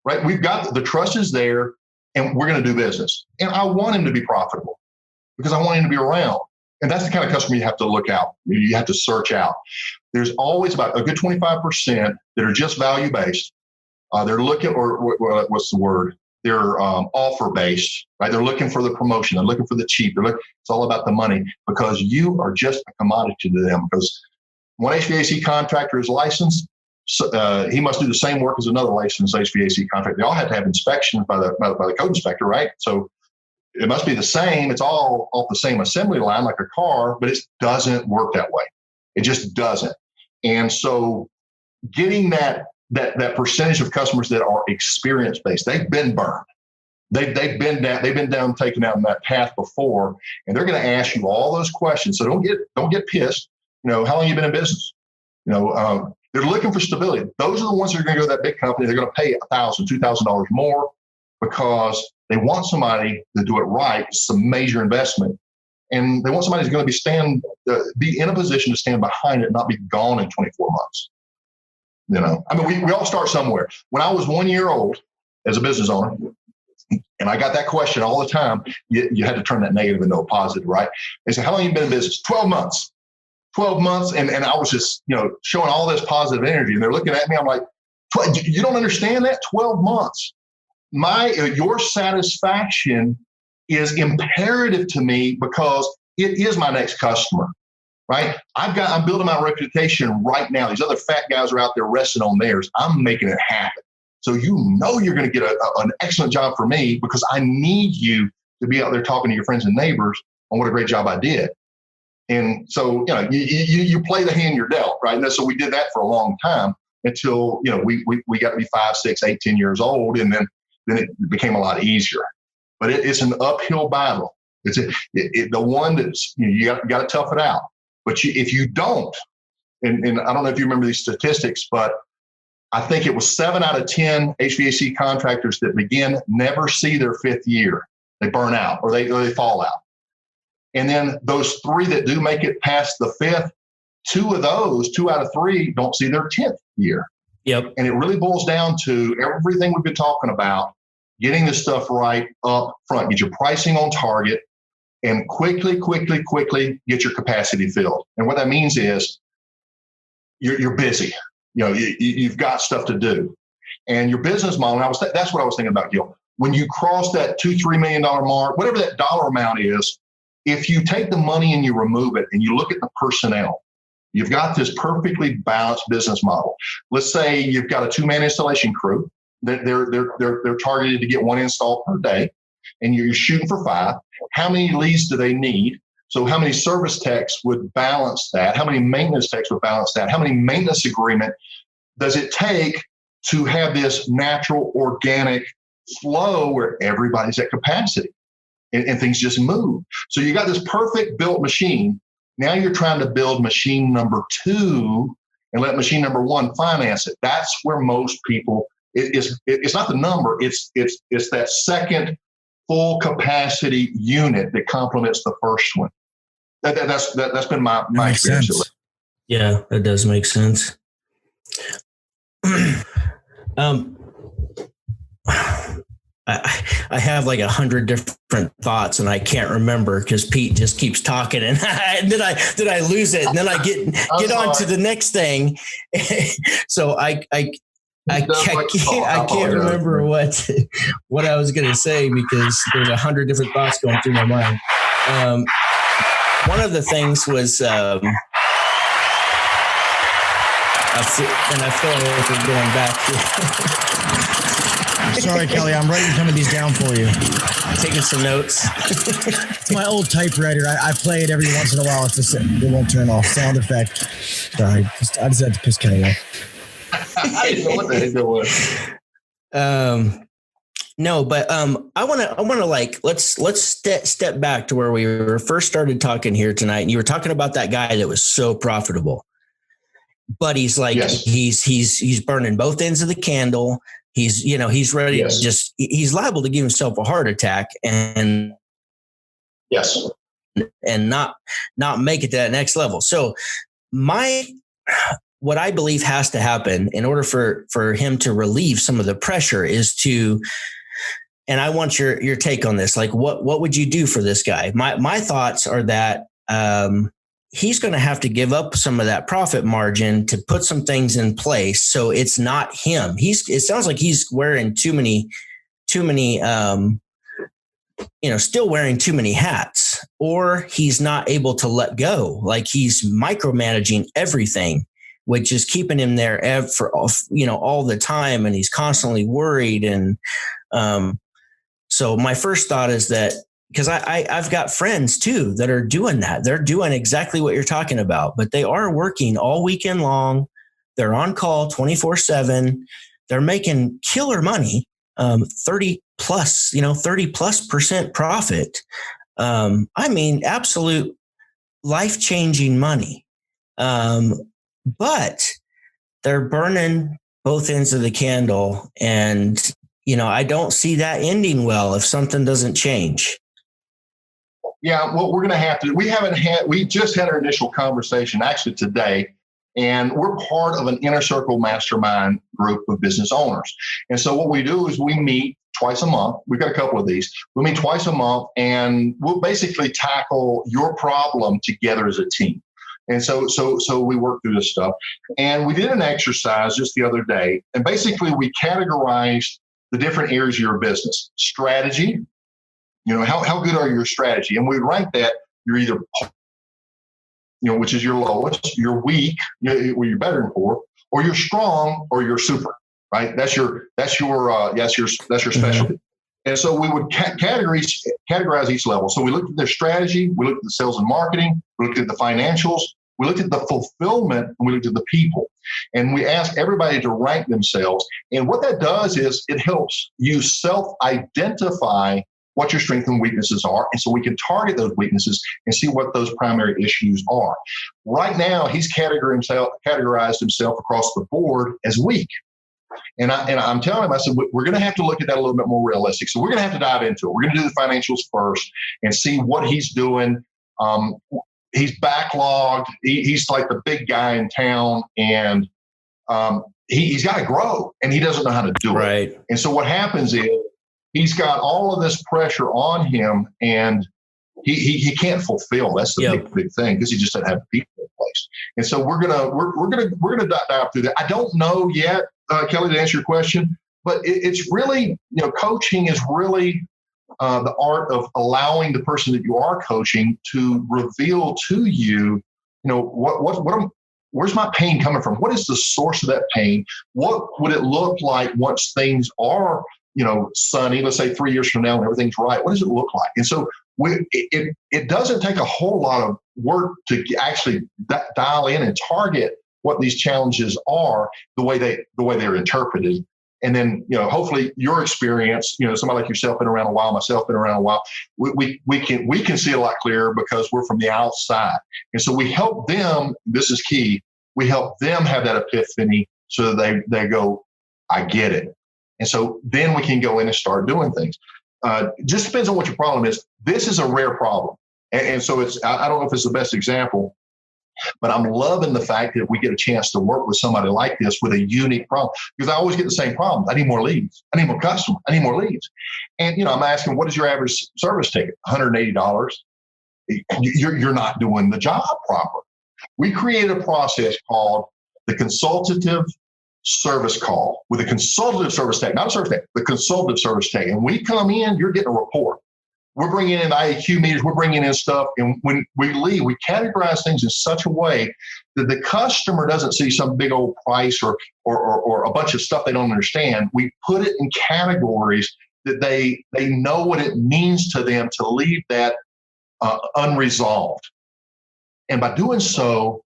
right? We've got the trust is there, and we're going to do business. And I want him to be profitable because I want him to be around. And that's the kind of customer you have to look out. You have to search out. There's always about a good 25% that are just value based. They're looking, or what's the word? They're offer based, right? They're looking for the promotion. They're looking for the cheap. It's all about the money because you are just a commodity to them. Because one HVAC contractor is licensed, so, he must do the same work as another licensed HVAC contractor. They all have to have inspections by the code inspector, right? So it must be the same. It's all off the same assembly line like a car, but it doesn't work that way. It just doesn't. And so getting that percentage of customers that are experience based, they've been burned. They've been taken down that path before, and they're going to ask you all those questions. So don't get pissed. How long you been in business? They're looking for stability. Those are the ones that are going to go to that big company. They're going to pay $1,000, $2,000 more because they want somebody to do it right. It's a major investment. And they want somebody who's going to be in a position to stand behind it, not be gone in 24 months. We all start somewhere. When I was 1 year old as a business owner, and I got that question all the time, you had to turn that negative into a positive, right? They said, how long have you been in business? 12 months. 12 months. And I was just, showing all this positive energy. And they're looking at me. I'm like, you don't understand that? 12 months. Your satisfaction is imperative to me because it is my next customer, right? I'm building my reputation right now. These other fat guys are out there resting on theirs. I'm making it happen. So you're going to get an excellent job for me because I need you to be out there talking to your friends and neighbors on what a great job I did. And so, you play the hand you're dealt, right? And so we did that for a long time until, we got to be 5, 6, 8, 10 years old. And then it became a lot easier. But it's an uphill battle. It's the one that's, you got to tough it out. But if you don't, and I don't know if you remember these statistics, but I think it was 7 out of 10 HVAC contractors that begin never see their 5th year. They burn out or they fall out. And then those 3 that do make it past the 5th, 2 out of 3 don't see their 10th year. Yep. And it really boils down to everything we've been talking about, getting this stuff right up front, get your pricing on target, and quickly get your capacity filled. And what that means is you're busy. You've got stuff to do. And your business model, that's what I was thinking about, Gil. When you cross that $2-3 million mark, whatever that dollar amount is, if you take the money and you remove it and you look at the personnel, you've got this perfectly balanced business model. Let's say you've got a 2-man installation crew. They're targeted to get 1 install per day, and you're shooting for 5. How many leads do they need? So how many service techs would balance that? How many maintenance techs would balance that? How many maintenance agreement does it take to have this natural organic flow where everybody's at capacity and things just move? So you got this perfect built machine. Now you're trying to build machine number 2 and let machine number 1 finance it. That's where most people, it's not the number, it's that second full capacity unit that complements the first one. That's been my experience. Yeah, that does make sense. I have like 100 different thoughts and I can't remember because Pete just keeps talking and then I lose it and then I get on to the next thing. So I can't remember what I was going to say because there's 100 different thoughts going through my mind. One of the things was, and I feel like we're going back here. Sorry, Kelly, I'm writing some of these down for you. Taking some notes. It's my old typewriter. I play it every once in a while. It won't turn off. Sound effect. Sorry, I just had to piss Kelly off. I didn't know what the heck that was. No, but I want to like let's step back to where we first started talking here tonight, and you were talking about that guy that was so profitable, but he's like he's burning both ends of the candle. he's ready to he's liable to give himself a heart attack and not make it to that next level. So what I believe has to happen in order for him to relieve some of the pressure is to, and I want your take on this. Like, what would you do for this guy? My thoughts are that he's going to have to give up some of that profit margin to put some things in place. So it's not him. It sounds like he's wearing too many, still wearing too many hats, or he's not able to let go. Like he's micromanaging everything, which is keeping him there for, all the time. And he's constantly worried. And so my first thought is that, because I've got friends too that are doing that. They're doing exactly what you're talking about, but they are working all weekend long. They're on call 24/7. They're making killer money, 30+% profit. Absolute life-changing money. But they're burning both ends of the candle. And, I don't see that ending well if something doesn't change. Yeah, well, we're going to have to. We just had our initial conversation actually today, and we're part of an inner circle mastermind group of business owners. And so what we do is we meet twice a month. We've got a couple of these. We meet twice a month, and we'll basically tackle your problem together as a team. And so we work through this stuff. And we did an exercise just the other day, and basically we categorized the different areas of your business. Strategy. How good are your strategy? And we rank that. You're either, which is your lowest, you're weak, where you're better than for, or you're strong, or you're super, right? That's your specialty. And so we would categorize each level. So we looked at their strategy, we looked at the sales and marketing, we looked at the financials, we looked at the fulfillment, and we looked at the people. And we asked everybody to rank themselves. And what that does is it helps you self-identify what your strengths and weaknesses are. And so we can target those weaknesses and see what those primary issues are. Right now, he's categorized himself across the board as weak. And I'm telling him, I said, we're going to have to look at that a little bit more realistic. So we're going to have to dive into it. We're going to do the financials first and see what he's doing. He's backlogged. He's like the big guy in town, and he's got to grow, and he doesn't know how to do it. And so what happens is, he's got all of this pressure on him, and he can't fulfill. That's the big thing, because he just doesn't have people in place. And so we're gonna dive through that. I don't know yet, Kelly, to answer your question, but it's really, coaching is really the art of allowing the person that you are coaching to reveal to you, where's my pain coming from? What is the source of that pain? What would it look like once things are sunny, let's say 3 years from now, when everything's right? What does it look like? And so it doesn't take a whole lot of work to actually dial in and target what these challenges are, the way they're interpreted. And then, hopefully your experience, somebody like yourself been around a while, myself been around a while, we can see it a lot clearer because we're from the outside. And so we help them, this is key, we help them have that epiphany so that they go, I get it. And so then we can go in and start doing things. Just depends on what your problem is. This is a rare problem. And so I don't know if it's the best example, but I'm loving the fact that we get a chance to work with somebody like this with a unique problem, because I always get the same problems. I need more leads. I need more customers. I need more leads. And, I'm asking, what is your average service ticket? $180. You're not doing the job proper. We created a process called the consultative service call with a consultative service tech, not a service tech, the consultative service tech. And we come in, you're getting a report. We're bringing in IAQ meters, we're bringing in stuff. And when we leave, we categorize things in such a way that the customer doesn't see some big old price or a bunch of stuff they don't understand. We put it in categories that they know what it means to them to leave that unresolved. And by doing so,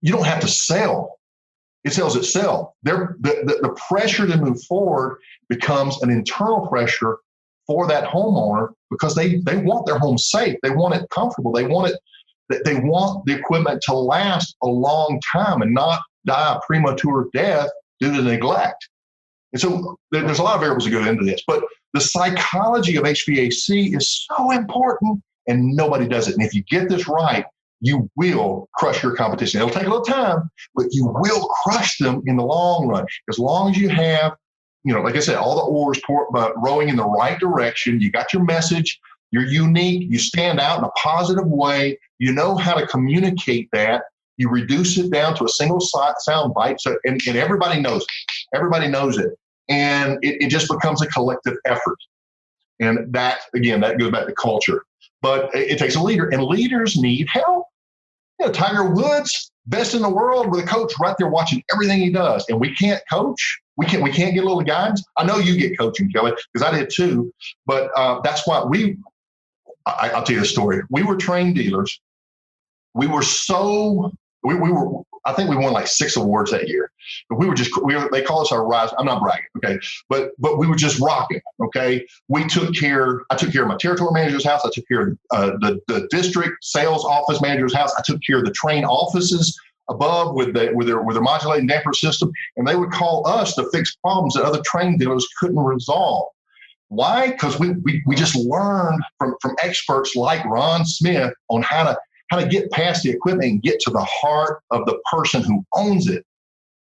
you don't have to sell. It sells itself. The pressure to move forward becomes an internal pressure for that homeowner, because they want their home safe. They want it comfortable. They want the equipment to last a long time and not die a premature death due to neglect. And so there's a lot of variables that go into this, but the psychology of HVAC is so important and nobody does it. And if you get this right, you will crush your competition. It'll take a little time, but you will crush them in the long run. As long as you have, like I said, all the oars rowing in the right direction, you got your message, you're unique, you stand out in a positive way, you know how to communicate that, you reduce it down to a single sound bite, and everybody knows it. Everybody knows it. And it just becomes a collective effort. And that, again, that goes back to culture. But it takes a leader, and leaders need help. Tiger Woods, best in the world, with a coach right there watching everything he does. And we can't coach. We can't get a little guidance. I know you get coaching, Kelly, because I did too. But that's why I'll tell you the story. We were trained dealers. We were I think we won like 6 awards that year. But they call us our rise. I'm not bragging, okay? But we were just rocking, okay? I took care of my territory manager's house. I took care of the district sales office manager's house. I took care of the train offices above with their modulating damper system. And they would call us to fix problems that other train dealers couldn't resolve. Why? Because we just learned from experts like Ron Smith on how to get past the equipment and get to the heart of the person who owns it.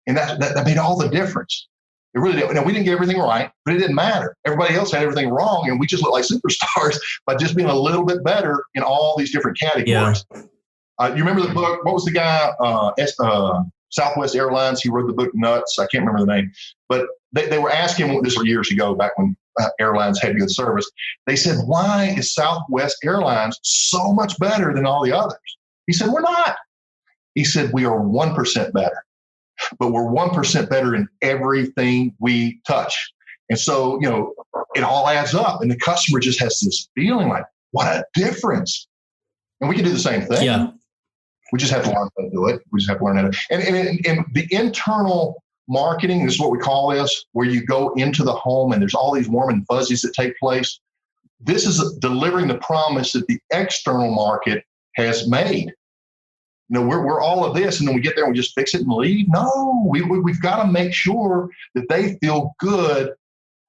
And that made all the difference. It really did. Now, we didn't get everything right, but it didn't matter. Everybody else had everything wrong, and we just looked like superstars by just being a little bit better in all these different categories. Yeah. You remember the book? What was the guy, Southwest Airlines? He wrote the book Nuts. I can't remember the name. But they were asking, this was years ago, back when airlines had good service. They said, why is Southwest Airlines so much better than all the others? He said, we're not. He said, we are 1% better. But we're 1% better in everything we touch. And so, it all adds up. And the customer just has this feeling like, what a difference. And we can do the same thing. Yeah. We just have to learn how to do it. We just have to learn how to. And the internal marketing, this is what we call this, where you go into the home and there's all these warm and fuzzies that take place. This is delivering the promise that the external market has made. We're all of this, and then we get there and we just fix it and leave. No, we've got to make sure that they feel good.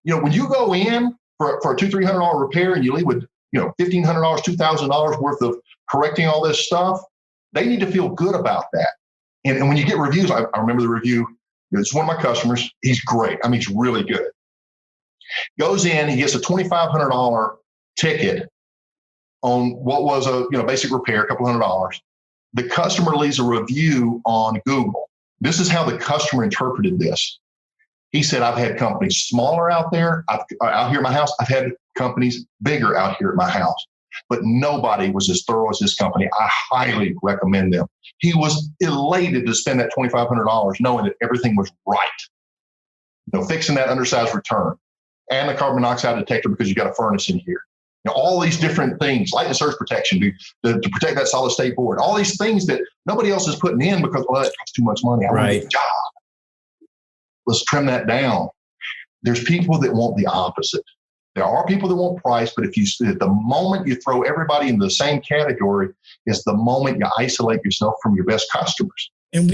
When you go in for a $200-300 repair and you leave with $1,500, $2,000 worth of correcting all this stuff, they need to feel good about that. And when you get reviews, I remember the review. It's one of my customers. He's great. I mean, he's really good. Goes in, he gets a $2,500 ticket on what was a basic repair, a couple $100. The customer leaves a review on Google. This is how the customer interpreted this. He said, I've had companies smaller out there, out here at my house. I've had companies bigger out here at my house, but nobody was as thorough as this company. I highly recommend them. He was elated to spend that $2,500 knowing that everything was right. Fixing that undersized return and the carbon monoxide detector because you got a furnace in here. All these different things, light and surge protection to protect that solid state board, all these things that nobody else is putting in because, that costs too much money. I want a job. Let's trim that down. There's people that want the opposite. There are people that want price, but the moment you throw everybody into the same category is the moment you isolate yourself from your best customers. And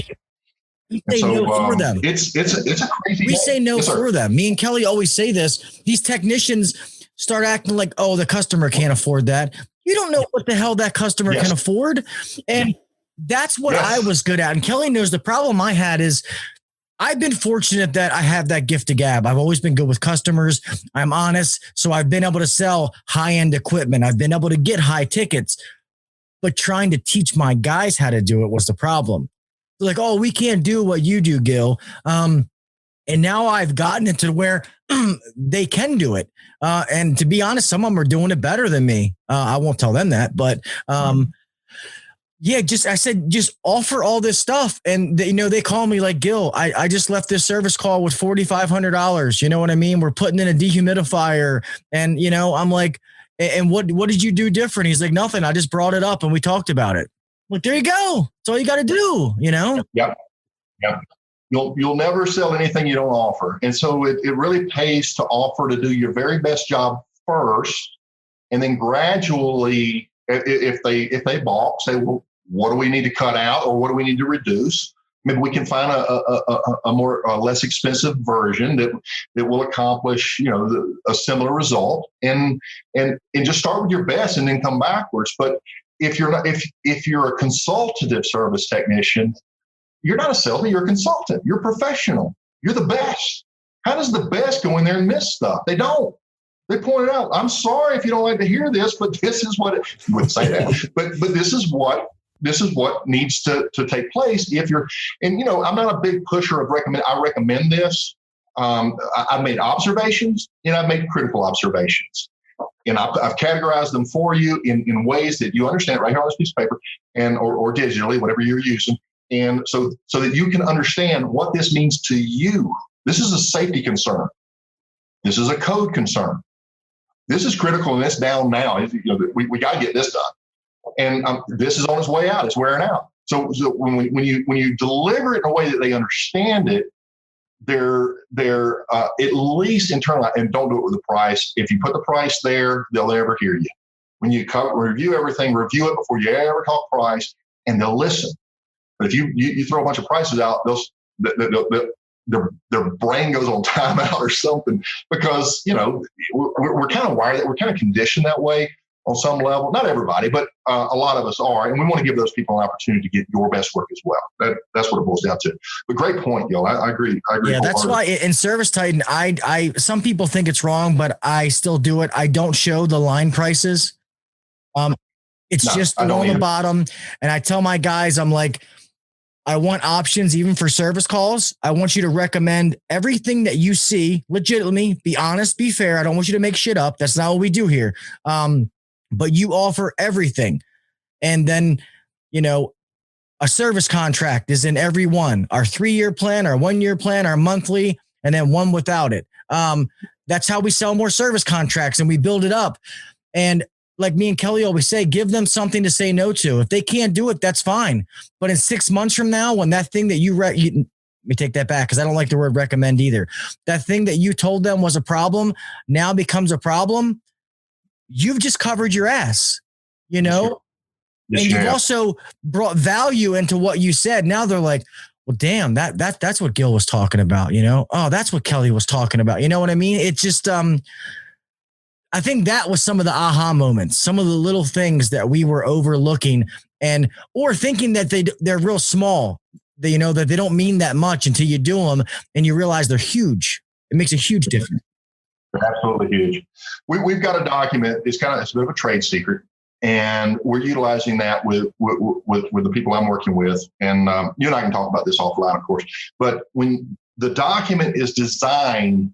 we say no for them. It's a crazy. We say no for them. Me and Kelly always say this. These technicians start acting like, oh, the customer can't afford that. You don't know what the hell that customer can afford. And that's what I was good at. And Kelly knows the problem I had is I've been fortunate that I have that gift of gab. I've always been good with customers. I'm honest. So I've been able to sell high-end equipment. I've been able to get high tickets, but trying to teach my guys how to do it was the problem. They're like, oh, we can't do what you do, Gil. And now I've gotten it to where they can do it. And to be honest, some of them are doing it better than me. I won't tell them that, but I said, just offer all this stuff. And they call me like, Gil, I just left this service call with $4,500. You know what I mean? We're putting in a dehumidifier and, I'm like, and what did you do different? He's like, nothing. I just brought it up and we talked about it. I'm like, there you go. That's all you got to do, Yep. You'll never sell anything you don't offer. And so it really pays to offer to do your very best job first. And then gradually, if they balk, say, well, what do we need to cut out or what do we need to reduce? maybe we can find a more less expensive version that will accomplish, a similar result, and just start with your best and then come backwards. But if you're a consultative service technician, you're not a salesman, you're a consultant. You're a professional. You're the best. How does the best go in there and miss stuff? They don't. They point it out. I'm sorry if you don't like to hear this, but this is what you wouldn't say that. But this is what needs to take place. I'm not a big pusher of recommend. I recommend this. I've made observations and I've made critical observations, and I've categorized them for you in ways that you understand right here on this piece of paper, and or digitally, whatever you're using, and so that you can understand what this means to you. This is a safety concern. This is a code concern. This is critical, and it's down now. We got to get this done. And this is on its way out. It's wearing out. So when you deliver it in a way that they understand it, they're at least internal, and don't do it with the price. If you put the price there, they'll never hear you. When you review everything, review it before you ever talk price, and they'll listen. But if you throw a bunch of prices out, their brain goes on timeout or something, because we're kind of wired that we're kind of conditioned that way on some level. Not everybody, but a lot of us are, and we want to give those people an opportunity to get your best work as well. That's what it boils down to. But great point, Gil. I agree. Yeah, that's why in Service Titan, I some people think it's wrong, but I still do it. I don't show the line prices. It's just along the bottom, and I tell my guys, I'm like, I want options even for service calls. I want you to recommend everything that you see legitimately. Be honest, be fair. I don't want you to make shit up. That's not what we do here. But you offer everything. And then, a service contract is in every one. Our 3-year plan, our 1-year plan, our monthly, and then one without it. That's how we sell more service contracts, and we build it up. And like me and Kelly always say, give them something to say no to. If they can't do it, that's fine. But in 6 months from now, when that thing that let me take that back, because I don't like the word recommend either. That thing that you told them was a problem now becomes a problem. You've just covered your ass, Yes, and you've also brought value into what you said. Now they're like, well, damn, that's what Gil was talking about, Oh, that's what Kelly was talking about. You know what I mean? It's just, I think that was some of the aha moments, some of the little things that we were overlooking or thinking that they're real small, that they don't mean that much until you do them and you realize they're huge. It makes a huge difference. They're absolutely huge. We've got a document. It's a bit of a trade secret, and we're utilizing that with the people I'm working with. And you and I can talk about this offline, of course. But when the document is designed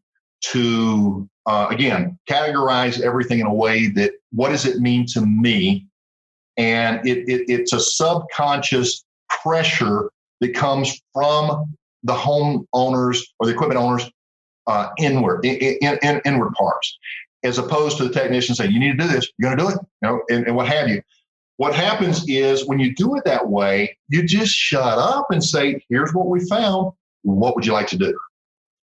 to again, categorize everything in a way that, what does it mean to me? And it's a subconscious pressure that comes from the home owners or the equipment owners inward parts, as opposed to the technician saying, you need to do this, you're going to do it, and what have you. What happens is when you do it that way, you just shut up and say, here's what we found. What would you like to do?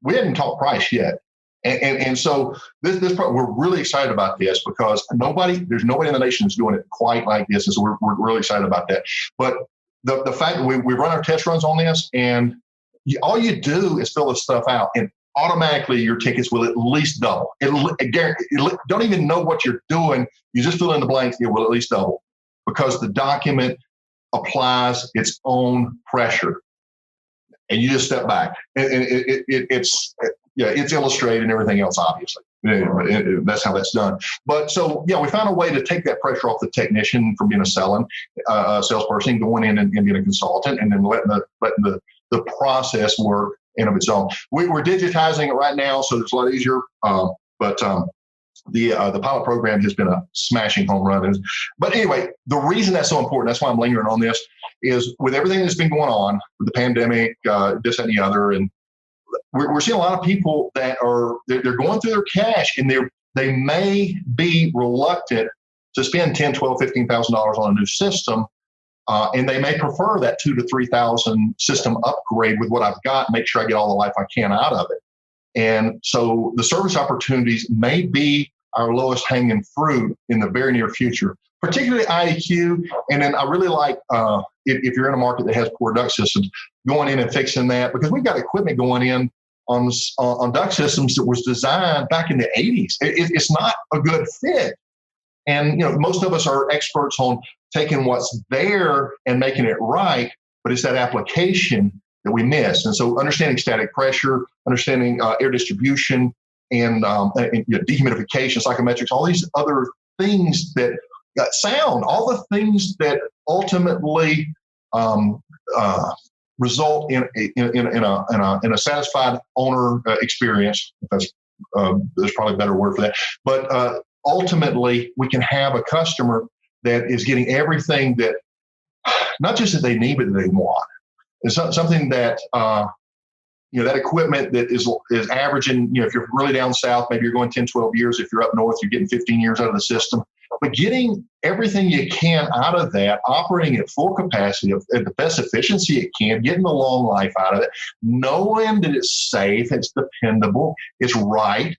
We haven't talked price yet. And so this part, we're really excited about this, because there's nobody in the nation that's doing it quite like this. And so we're really excited about that. But the fact that we run our test runs on this, and all you do is fill this stuff out, and automatically your tickets will at least double. Don't even know what you're doing. You just fill in the blanks, it will at least double, because the document applies its own pressure. And you just step back. It's illustrated and everything else, obviously. That's how that's done. But so, we found a way to take that pressure off the technician from being a salesperson, going in and being a consultant, and then letting the process work in of its own. We're digitizing it right now, so it's a lot easier. But the pilot program has been a smashing home run. But anyway, the reason that's so important, that's why I'm lingering on this, is with everything that's been going on with the pandemic, this and the other, and we're seeing a lot of people that they're going through their cash, and they may be reluctant to spend $10,000, $12,000, $15,000 on a new system, and they may prefer that $2,000 to $3,000 system upgrade with what I've got, make sure I get all the life I can out of it. And so the service opportunities may be our lowest hanging fruit in the very near future, particularly IAQ. And then I really like if you're in a market that has poor duct systems, going in and fixing that, because we've got equipment going in on duct systems that was designed back in the 80s. It's not a good fit. And, most of us are experts on taking what's there and making it right, but it's that application that we miss. And so understanding static pressure, understanding air distribution, and dehumidification, psychometrics, all these other things that sound, all the things that ultimately result in a satisfied owner experience. There's probably a better word for that. But ultimately, we can have a customer that is getting everything that, not just that they need, but that they want. It's something that that equipment that is averaging, if you're really down south, maybe you're going 10, 12 years. If you're up north, you're getting 15 years out of the system. But getting everything you can out of that, operating at full capacity, at the best efficiency it can, getting the long life out of it, knowing that it's safe, it's dependable, it's right.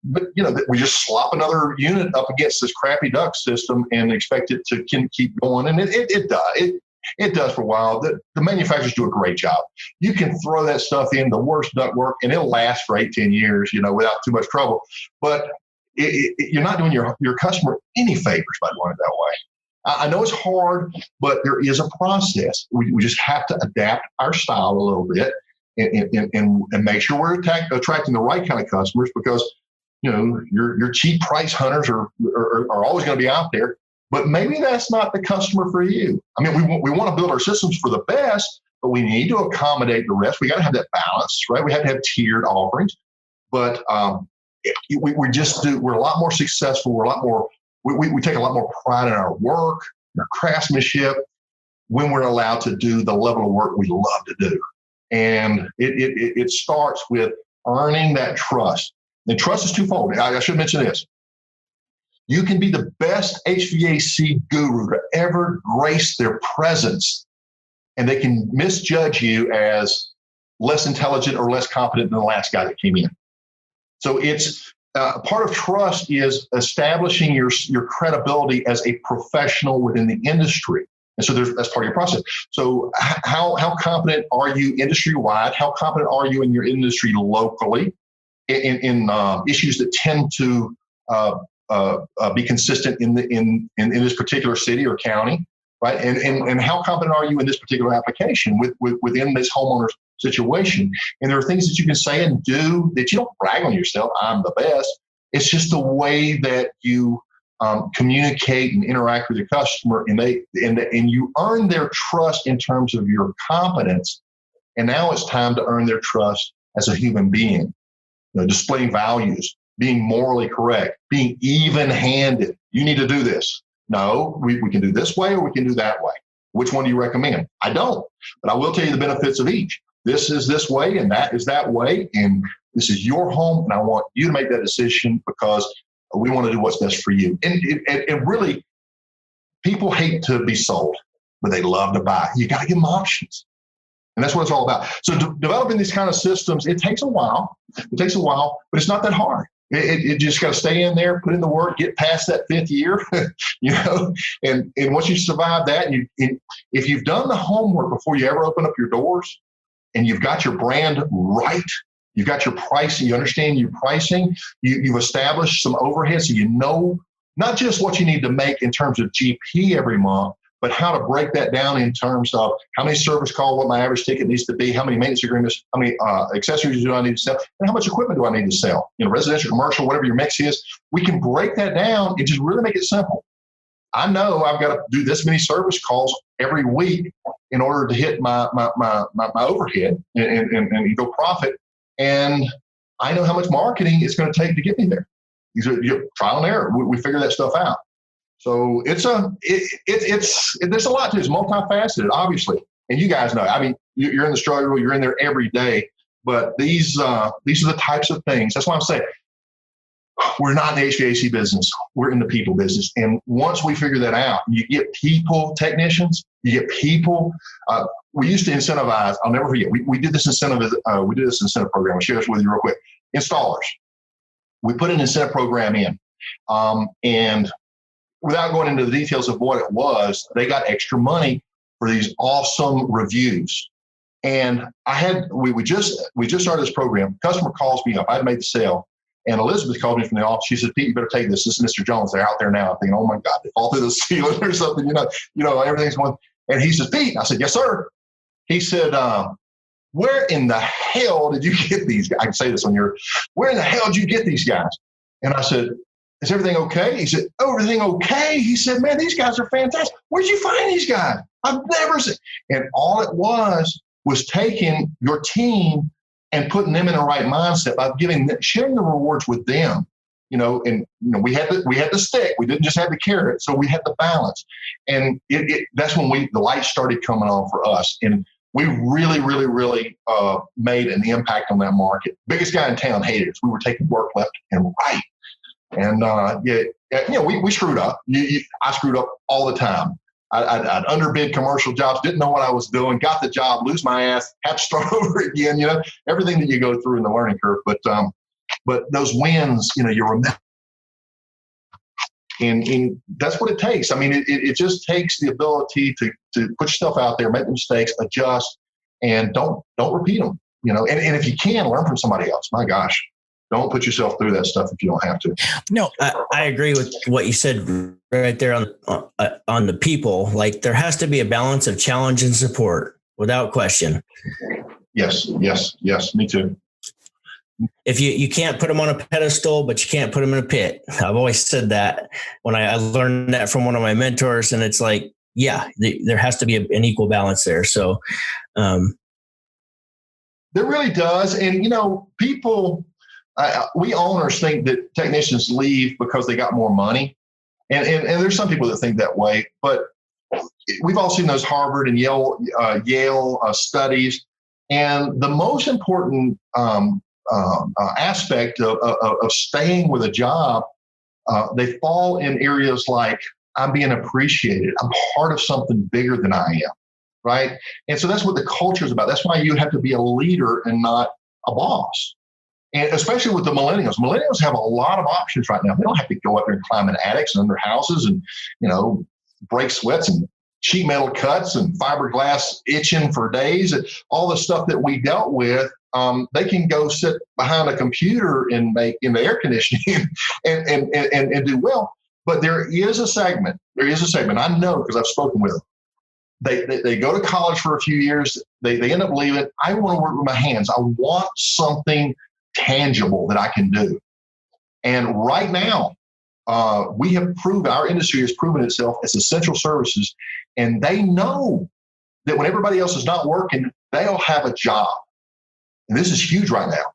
But, we just slop another unit up against this crappy duct system and expect it to keep going. And it does. It does for a while. The manufacturers do a great job. You can throw that stuff in, the worst duct work, and it'll last for 8-10 years, without too much trouble. But you're not doing your customer any favors by doing it that way. I know it's hard, but there is a process. We just have to adapt our style a little bit and make sure we're attracting the right kind of customers, because your cheap price hunters are always going to be out there. But maybe that's not the customer for you. I mean, we want to build our systems for the best, but we need to accommodate the rest. We got to have that balance, right? We have to have tiered offerings. But we're a lot more successful. We take a lot more pride in our work, in our craftsmanship, when we're allowed to do the level of work we love to do. And it starts with earning that trust. And trust is twofold. I should mention this. You can be the best HVAC guru to ever grace their presence, and they can misjudge you as less intelligent or less competent than the last guy that came in. So it's part of trust is establishing your credibility as a professional within the industry. And so that's part of your process. So how competent are you industry-wide? How competent are you in your industry locally in issues that tend to be consistent in this particular city or county, right? And how competent are you in this particular application within this homeowner's situation? And there are things that you can say and do that you don't brag on yourself. I'm the best. It's just the way that you communicate and interact with your customer, and you earn their trust in terms of your competence. And now it's time to earn their trust as a human being, displaying values, being morally correct, being even-handed. You need to do this. No, we can do this way or we can do that way. Which one do you recommend? I don't, but I will tell you the benefits of each. This is this way and that is that way. And this is your home, and I want you to make that decision because we want to do what's best for you. And really, people hate to be sold, but they love to buy. You got to give them options. And that's what it's all about. So developing these kind of systems, it takes a while. But it's not that hard. It just got to stay in there, put in the work, get past that 5th year, and once you survive that, and if you've done the homework before you ever open up your doors, and you've got your brand right, you've got your pricing, you understand your pricing, you've established some overhead, so you know not just what you need to make in terms of GP every month, but how to break that down in terms of how many service calls, what my average ticket needs to be, how many maintenance agreements, how many accessories do I need to sell, and how much equipment do I need to sell? Residential, commercial, whatever your mix is. We can break that down and just really make it simple. I know I've got to do this many service calls every week in order to hit my overhead and go profit. And I know how much marketing it's going to take to get me there. Trial and error. We figure that stuff out. So there's a lot to it. It's multifaceted, obviously. And you guys know, I mean, you're in the struggle, you're in there every day, but these are the types of things. That's why I'm saying we're not in the HVAC business. We're in the people business. And once we figure that out, you get people technicians, you get people. We used to incentivize, I'll never forget, we did this incentive program. I'll share this with you real quick. Installers. We put an incentive program in. And without going into the details of what it was, they got extra money for these awesome reviews. And we just started this program. Customer calls me up. I'd made the sale. And Elizabeth called me from the office. She said, Pete, you better take this. This is Mr. Jones. They're out there now. I'm thinking, oh my God, they fall through the ceiling or something, everything's one. And he says, Pete, I said, yes, sir. He said, where in the hell did you get these guys? I can say this where in the hell did you get these guys? And I said, is everything okay? He said, oh, everything okay? He said, man, these guys are fantastic. Where'd you find these guys? I've never seen. And all it was taking your team and putting them in the right mindset by sharing the rewards with them, and we had the stick. We didn't just have the carrot. So we had the balance. And that's when the lights started coming on for us. And we really, really, really made an impact on that market. Biggest guy in town hated us. We were taking work left and right. And we screwed up. I screwed up all the time. I'd underbid commercial jobs, didn't know what I was doing, got the job, lose my ass, have to start over again, everything that you go through in the learning curve. But those wins, you remember. And that's what it takes. I mean, it just takes the ability to put yourself out there, make mistakes, adjust, and don't repeat them, and if you can, learn from somebody else. My gosh. Don't put yourself through that stuff if you don't have to. No, I agree with what you said right there on the people. Like, there has to be a balance of challenge and support, without question. Yes, me too. If you can't put them on a pedestal, but you can't put them in a pit. I've always said that when I learned that from one of my mentors, and it's like, yeah, there has to be an equal balance there. So, there really does. And, people, we owners think that technicians leave because they got more money. And there's some people that think that way, but we've all seen those Harvard and Yale studies. And the most important aspect of staying with a job, they fall in areas like, I'm being appreciated. I'm part of something bigger than I am, right? And so that's what the culture is about. That's why you have to be a leader and not a boss. And especially with the millennials. Millennials have a lot of options right now. They don't have to go up there and climb in attics and under houses and, break sweats and sheet metal cuts and fiberglass itching for days. And all the stuff that we dealt with, they can go sit behind a computer and make in the air conditioning and do well. But there is a segment. I know because I've spoken with them. They go to college for a few years. They end up leaving. I want to work with my hands. I want something tangible that I can do. And right now, we have proved, our industry has proven itself as essential services, and they know that when everybody else is not working, they'll have a job. And this is huge right now.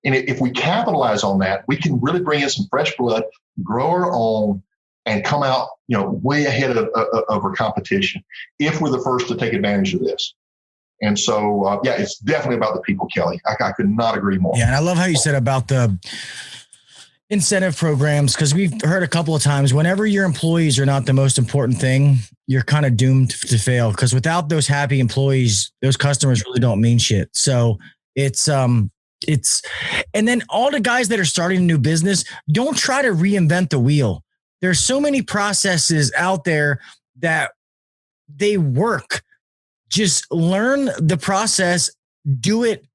And if we capitalize on that, we can really bring in some fresh blood, grow our own, and come out, way ahead of our competition if we're the first to take advantage of this. And so, it's definitely about the people, Kelly. I could not agree more. Yeah, and I love how you said about the incentive programs, because we've heard a couple of times, whenever your employees are not the most important thing, you're kind of doomed to fail, because without those happy employees, those customers really don't mean shit. So it's, and then all the guys that are starting a new business, don't try to reinvent the wheel. There's so many processes out there that they work. Just learn the process, do it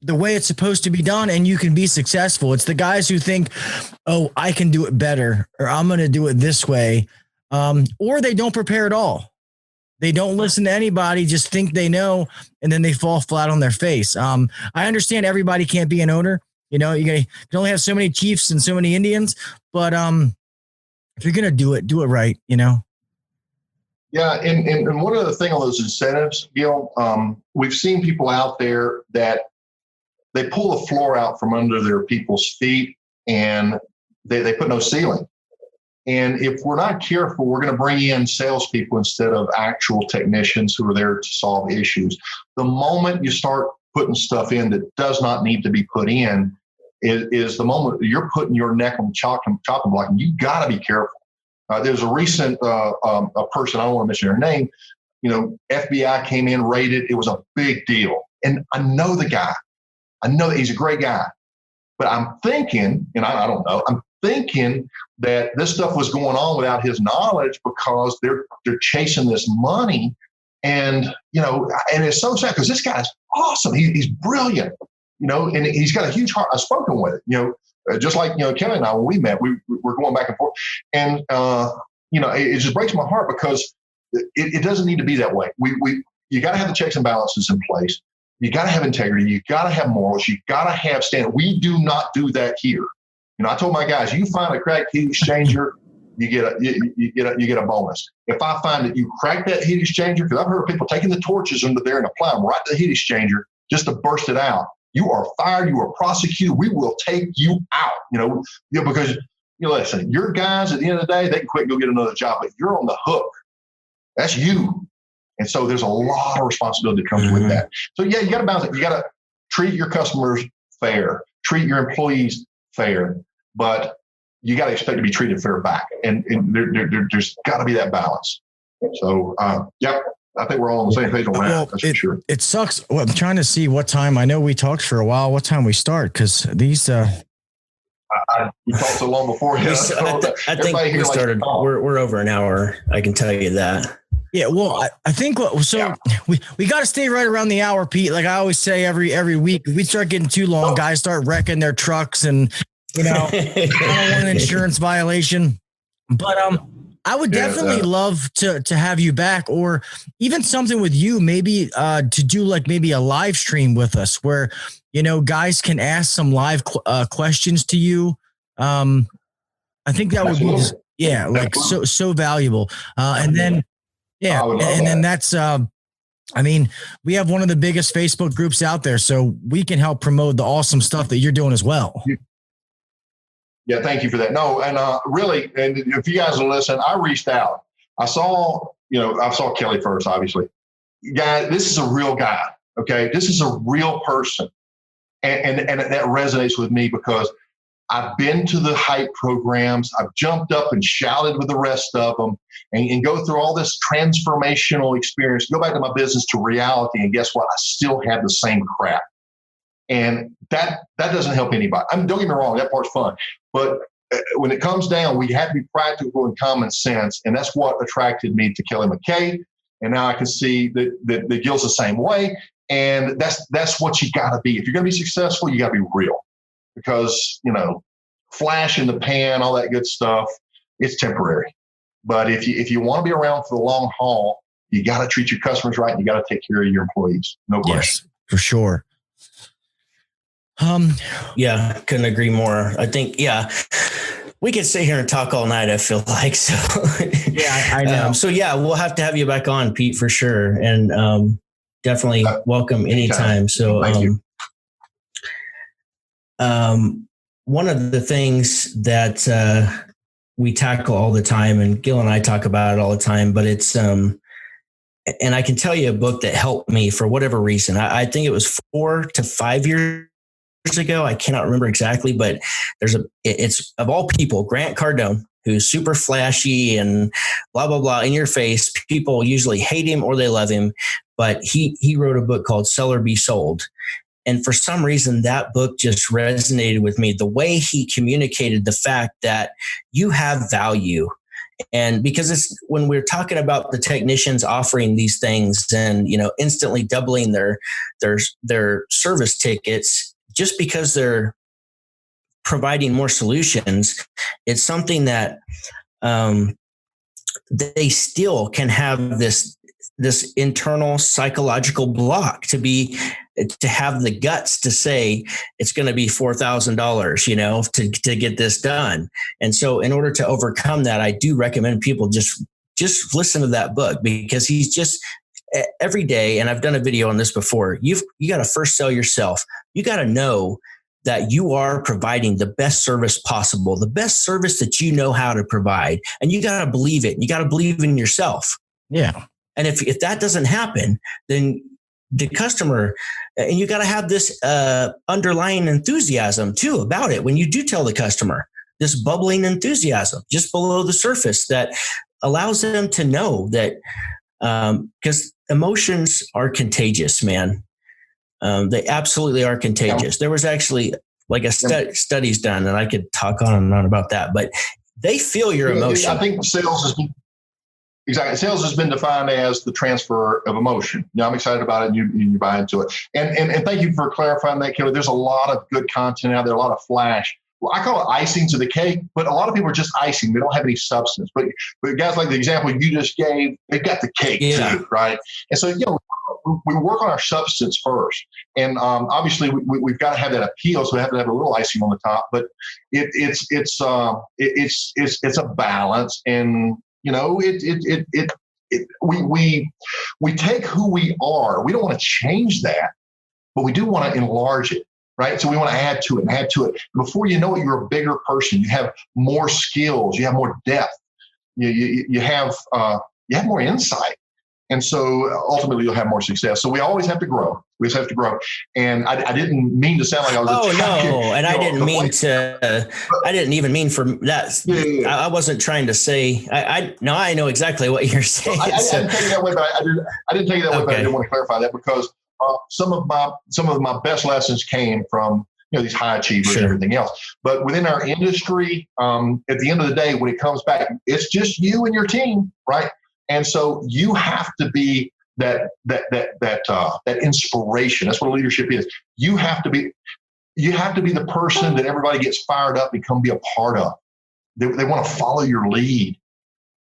the way it's supposed to be done, and you can be successful. It's the guys who think, oh, I can do it better, or I'm going to do it this way. Or they don't prepare at all. They don't listen to anybody, just think they know, and then they fall flat on their face. I understand everybody can't be an owner. You can only have so many chiefs and so many Indians, but if you're going to do it right, Yeah, and one other thing on those incentives, Gil, we've seen people out there that they pull the floor out from under their people's feet, and they put no ceiling. And if we're not careful, we're going to bring in salespeople instead of actual technicians who are there to solve issues. The moment you start putting stuff in that does not need to be put in is the moment you're putting your neck on the chopping block, and you got to be careful. There's a recent a person, I don't want to mention her name, FBI came in, raided. It was a big deal. And I know the guy. I know that he's a great guy. But I'm thinking, and I don't know, I'm thinking that this stuff was going on without his knowledge because they're chasing this money And, and it's so sad because this guy's awesome. He's brilliant, and he's got a huge heart. I've spoken with it, just like, Kelly and I, when we met, we're going back and forth. And, it just breaks my heart because it doesn't need to be that way. You got to have the checks and balances in place. You got to have integrity. You got to have morals. You got to have standard. We do not do that here. I told my guys, you find a cracked heat exchanger, you get a bonus. If I find that you crack that heat exchanger, because I've heard of people taking the torches under there and apply them right to the heat exchanger just to burst it out. You are fired. You are prosecuted. We will take you out. Because listen, your guys at the end of the day, they can quit and go get another job, but you're on the hook. That's you. And so there's a lot of responsibility that comes with that. So yeah, you got to balance it. You got to treat your customers fair, treat your employees fair, but you got to expect to be treated fair back. And there's got to be that balance. So, I think we're all on the same page on that. That's for sure. It sucks. Well, I'm trying to see what time. I know we talked for a while. What time we start? Because these. You talked so long before. I think we started. We're over an hour. I can tell you that. Yeah, well, I think we got to stay right around the hour, Pete. Like I always say, every week, if we start getting too long, guys start wrecking their trucks, and I don't want an insurance violation. But I would definitely love to have you back, or even something with you, maybe to do like maybe a live stream with us, where guys can ask some live questions to you. I think that would be so valuable, and then. Yeah. And then that's, we have one of the biggest Facebook groups out there, so we can help promote the awesome stuff that you're doing as well. Yeah. Thank you for that. No. And really, and if you guys will listen, I reached out. I saw Kelly first, obviously. Guy, this is a real guy. Okay. This is a real person. And that resonates with me because I've been to the hype programs. I've jumped up and shouted with the rest of them and go through all this transformational experience, go back to my business to reality. And guess what? I still have the same crap. And that doesn't help anybody. Don't get me wrong. That part's fun. But when it comes down, we have to be practical and common sense. And that's what attracted me to Kelly McKay. And now I can see that Gil's the same way. And that's what you got to be. If you're going to be successful, you got to be real. Because, flash in the pan, all that good stuff, it's temporary. But if you want to be around for the long haul, you got to treat your customers right, and you got to take care of your employees. No question. Yes, for sure. Couldn't agree more. I think, we could sit here and talk all night, I feel like. So yeah, I know. We'll have to have you back on, Pete, for sure. And definitely welcome anytime. So, thank you. One of the things that we tackle all the time, and Gil and I talk about it all the time, but it's and I can tell you a book that helped me for whatever reason. I think it was 4 to 5 years ago. I cannot remember exactly, but it's of all people, Grant Cardone, who's super flashy and blah, blah, blah in your face. People usually hate him or they love him, but he wrote a book called Sell or Be Sold. And for some reason, that book just resonated with me. The way he communicated the fact that you have value. And because it's when we're talking about the technicians offering these things and, instantly doubling their service tickets just because they're providing more solutions, it's something that they still can have this internal psychological block to have the guts to say it's going to be $4,000, to get this done. And so in order to overcome that, I do recommend people just listen to that book, because he's just every day. And I've done a video on this before. You got to first sell yourself. You got to know that you are providing the best service possible, the best service that you know how to provide. And you got to believe it. You got to believe in yourself. Yeah. And if that doesn't happen, then the customer, and you got to have this underlying enthusiasm too about it. When you do tell the customer, this bubbling enthusiasm just below the surface that allows them to know that, because emotions are contagious, man. They absolutely are contagious. There was actually like a studies done, and I could talk on and on about that, but they feel your emotion. I think sales is Exactly. Sales has been defined as the transfer of emotion. I'm excited about it, and you buy into it. And thank you for clarifying that, Kelly. There's a lot of good content out there, a lot of flash. Well, I call it icing to the cake, but a lot of people are just icing. They don't have any substance. But guys like the example you just gave, they've got the cake too, right? And so, we work on our substance first. And obviously, we've got to have that appeal, so we have to have a little icing on the top. But it's a balance, and we take who we are. We don't want to change that, but we do want to enlarge it. Right. So we want to add to it. Before you know it, you're a bigger person. You have more skills. You have more depth. You have more insight. And so ultimately you'll have more success. So we always have to grow. And I didn't mean to sound like I was. Oh, no. And I didn't even mean for that. Yeah. I wasn't trying to say, I know exactly what you're saying. I didn't take it that way, but I didn't take it that way, but I didn't want to clarify that because some of my best lessons came from these high achievers and everything else. But within our industry, at the end of the day, when it comes back, it's just you and your team, right? And so you have to be that inspiration. That's what leadership is. You have to be the person that everybody gets fired up and come be a part of. They want to follow your lead,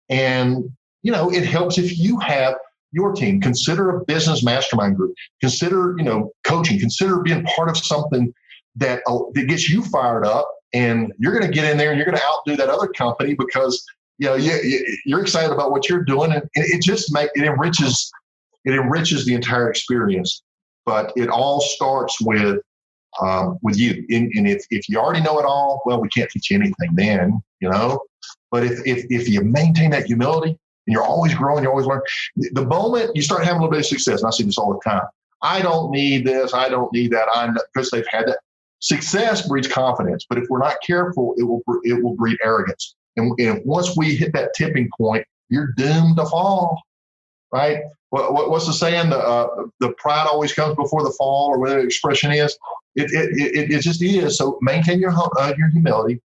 and it helps if you have your team. Consider a business mastermind group. Consider, coaching. Consider being part of something that gets you fired up, and you're going to get in there and you're going to outdo that other company because you're excited about what you're doing, and it enriches the entire experience. But it all starts with you. And if you already know it all, well, we can't teach you anything then, But if you maintain that humility, and you're always growing, you're always learning. The moment you start having a little bit of success, and I see this all the time, I don't need this, I don't need that, because they've had that. Success breeds confidence, but if we're not careful, it will breed arrogance. And once we hit that tipping point, you're doomed to fall, right? What's the saying? The pride always comes before the fall, or whatever the expression is. It just is. So maintain your humility,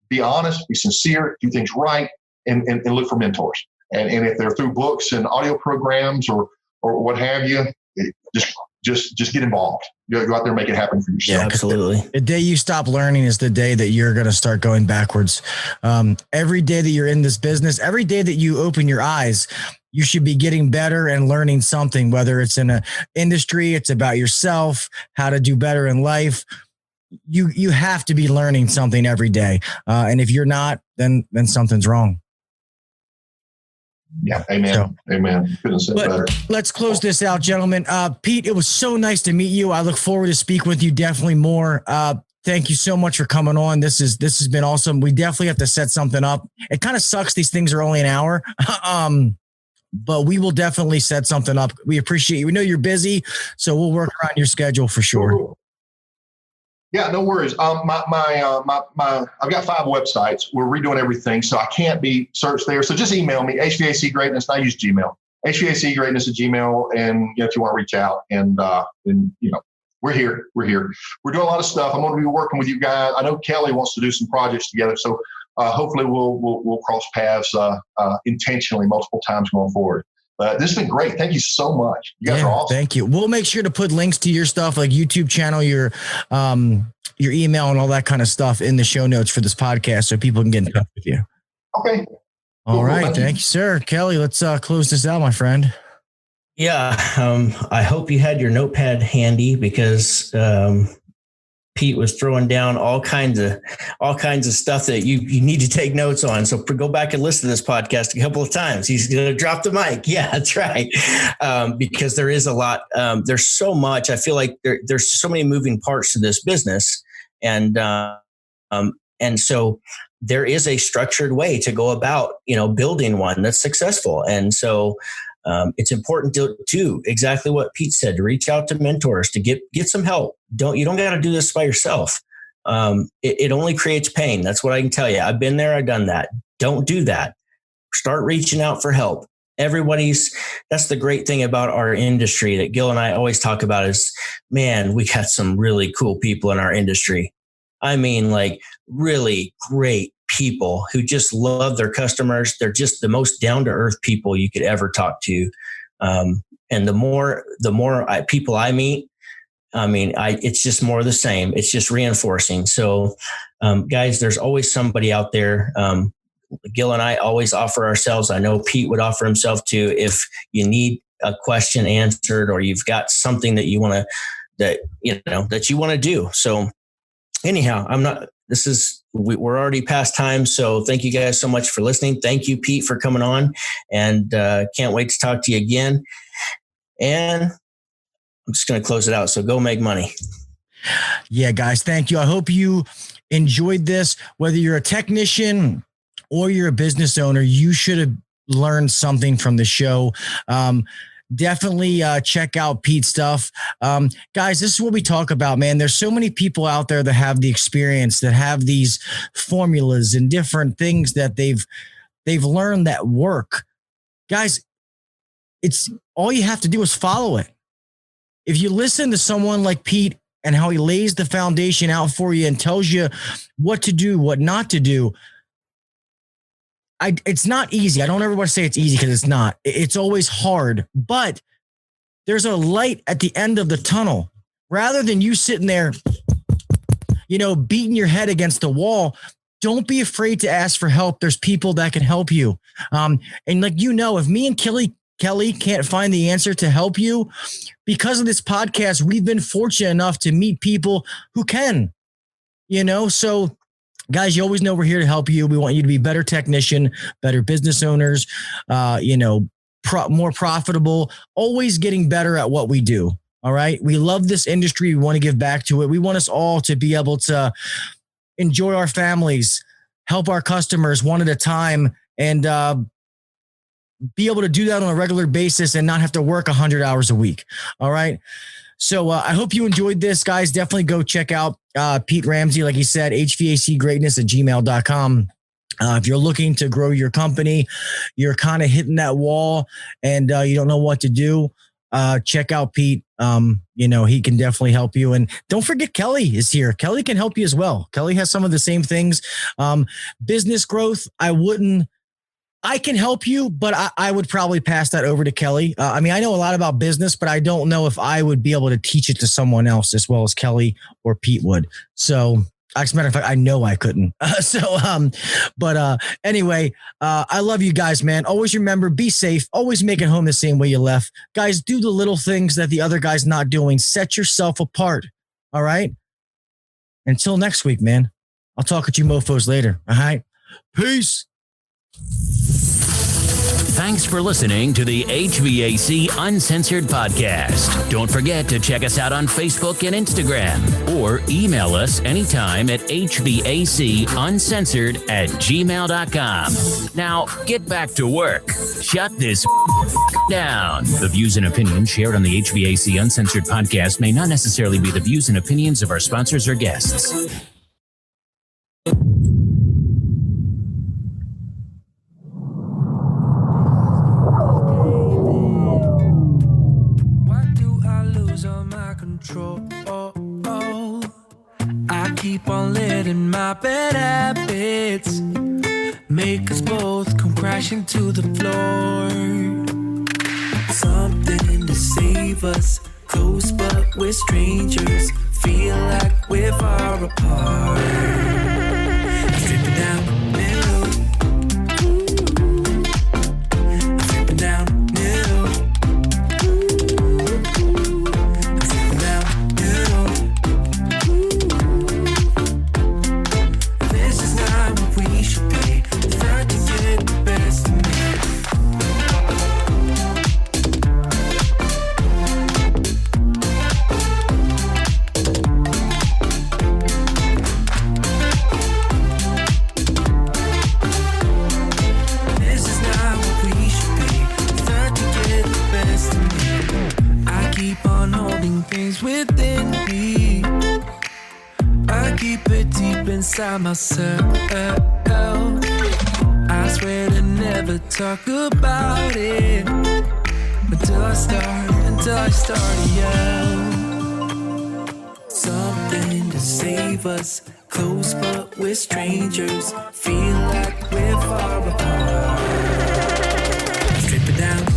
be honest, be sincere, do things right, and look for mentors. And if they're through books and audio programs or what have you, just get involved. Go out there and make it happen for yourself. Yeah, absolutely. The day you stop learning is the day that you're going to start going backwards. Every day that you're in this business, every day that you open your eyes, you should be getting better and learning something, whether it's in an industry, it's about yourself, how to do better in life. You have to be learning something every day. And if you're not, then something's wrong. Yeah. Amen. Amen. Couldn't say better. Let's close this out, gentlemen. Pete, it was so nice to meet you. I look forward to speak with you definitely more. Thank you so much for coming on. This has been awesome. We definitely have to set something up. It kind of sucks. These things are only an hour. But we will definitely set something up. We appreciate you. We know you're busy, so we'll work around your schedule for sure. Yeah, no worries. I've got 5 websites. We're redoing everything, so I can't be searched there. So just email me, HVAC Greatness. I use Gmail, HVAC Greatness at Gmail. And if you want to reach out, and we're here. We're doing a lot of stuff. I'm going to be working with you guys. I know Kelly wants to do some projects together, so hopefully we'll cross paths intentionally multiple times going forward. But this has been great. Thank you so much. You guys are awesome. Thank you. We'll make sure to put links to your stuff, like YouTube channel, your email and all that kind of stuff in the show notes for this podcast so people can get in touch with you. Okay. All right. Thank you, sir. Kelly, let's close this out, my friend. Yeah. I hope you had your notepad handy because Pete was throwing down all kinds of stuff that you need to take notes on. So go back and listen to this podcast a couple of times. He's going to drop the mic. Yeah, that's right. Because there is a lot. There's so much. I feel like there's so many moving parts to this business, and so there is a structured way to go about building one that's successful. And so it's important to exactly what Pete said, to reach out to mentors, to get some help. You don't got to do this by yourself. It only creates pain. That's what I can tell you. I've been there. I've done that. Don't do that. Start reaching out for help. That's the great thing about our industry that Gil and I always talk about is, man, we got some really cool people in our industry. I mean, like really great people who just love their customers. They're just the most down-to-earth people you could ever talk to. And the more people I meet, it's just more of the same. It's just reinforcing. So, guys, there's always somebody out there. Gil and I always offer ourselves. I know Pete would offer himself too. If you need a question answered, or you've got something that you want to do. So anyhow, we're already past time. So thank you guys so much for listening. Thank you, Pete, for coming on, and can't wait to talk to you again. And I'm just going to close it out. So go make money. Yeah, guys, thank you. I hope you enjoyed this. Whether you're a technician or you're a business owner, you should have learned something from the show. Definitely check out Pete's stuff. Guys, this is what we talk about, man. There's so many people out there that have the experience, that have these formulas and different things that they've learned that work. Guys, it's all you have to do is follow it. If you listen to someone like Pete and how he lays the foundation out for you and tells you what to do, what not to do, it's not easy. I don't ever want to say it's easy, because it's not. It's always hard, but there's a light at the end of the tunnel. Rather than you sitting there, beating your head against the wall, don't be afraid to ask for help. There's people that can help you. And if me and Kelly can't find the answer to help you, because of this podcast, we've been fortunate enough to meet people who can, so guys, you always know we're here to help you. We want you to be a better technician, better business owners, more profitable, always getting better at what we do. All right. We love this industry. We want to give back to it. We want us all to be able to enjoy our families, help our customers one at a time, and be able to do that on a regular basis and not have to work 100 hours a week. All right. So I hope you enjoyed this, guys. Definitely go check out Pete Ramsey, like he said, hvacgreatness@gmail.com. If you're looking to grow your company, you're kind of hitting that wall and you don't know what to do, check out Pete. He can definitely help you. And don't forget, Kelly is here. Kelly can help you as well. Kelly has some of the same things. Business growth, I can help you, but I would probably pass that over to Kelly. I know a lot about business, but I don't know if I would be able to teach it to someone else as well as Kelly or Pete would. So, as a matter of fact, I know I couldn't. Anyway, I love you guys, man. Always remember, be safe. Always make it home the same way you left. Guys, do the little things that the other guy's not doing. Set yourself apart. All right? Until next week, man. I'll talk with you mofos later. All right? Peace. Thanks for listening to the HVAC Uncensored Podcast. Don't forget to check us out on Facebook and Instagram, or email us anytime at hvacuncensored@gmail.com. Now, get back to work. Shut this down. The views and opinions shared on the HVAC Uncensored Podcast may not necessarily be the views and opinions of our sponsors or guests. I keep on letting my bad habits make us both come crashing to the floor. Something to save us, close but we're strangers, feel like we're far apart. Stripping down the middle, stripping down the middle, stripping down the middle. This is not what we should be. Try to get the best of me. Within me, I keep it deep inside myself. I swear to never talk about it until I start to yell. something to save us. Close but we're strangers. Feel like we're far apart. Strip it down.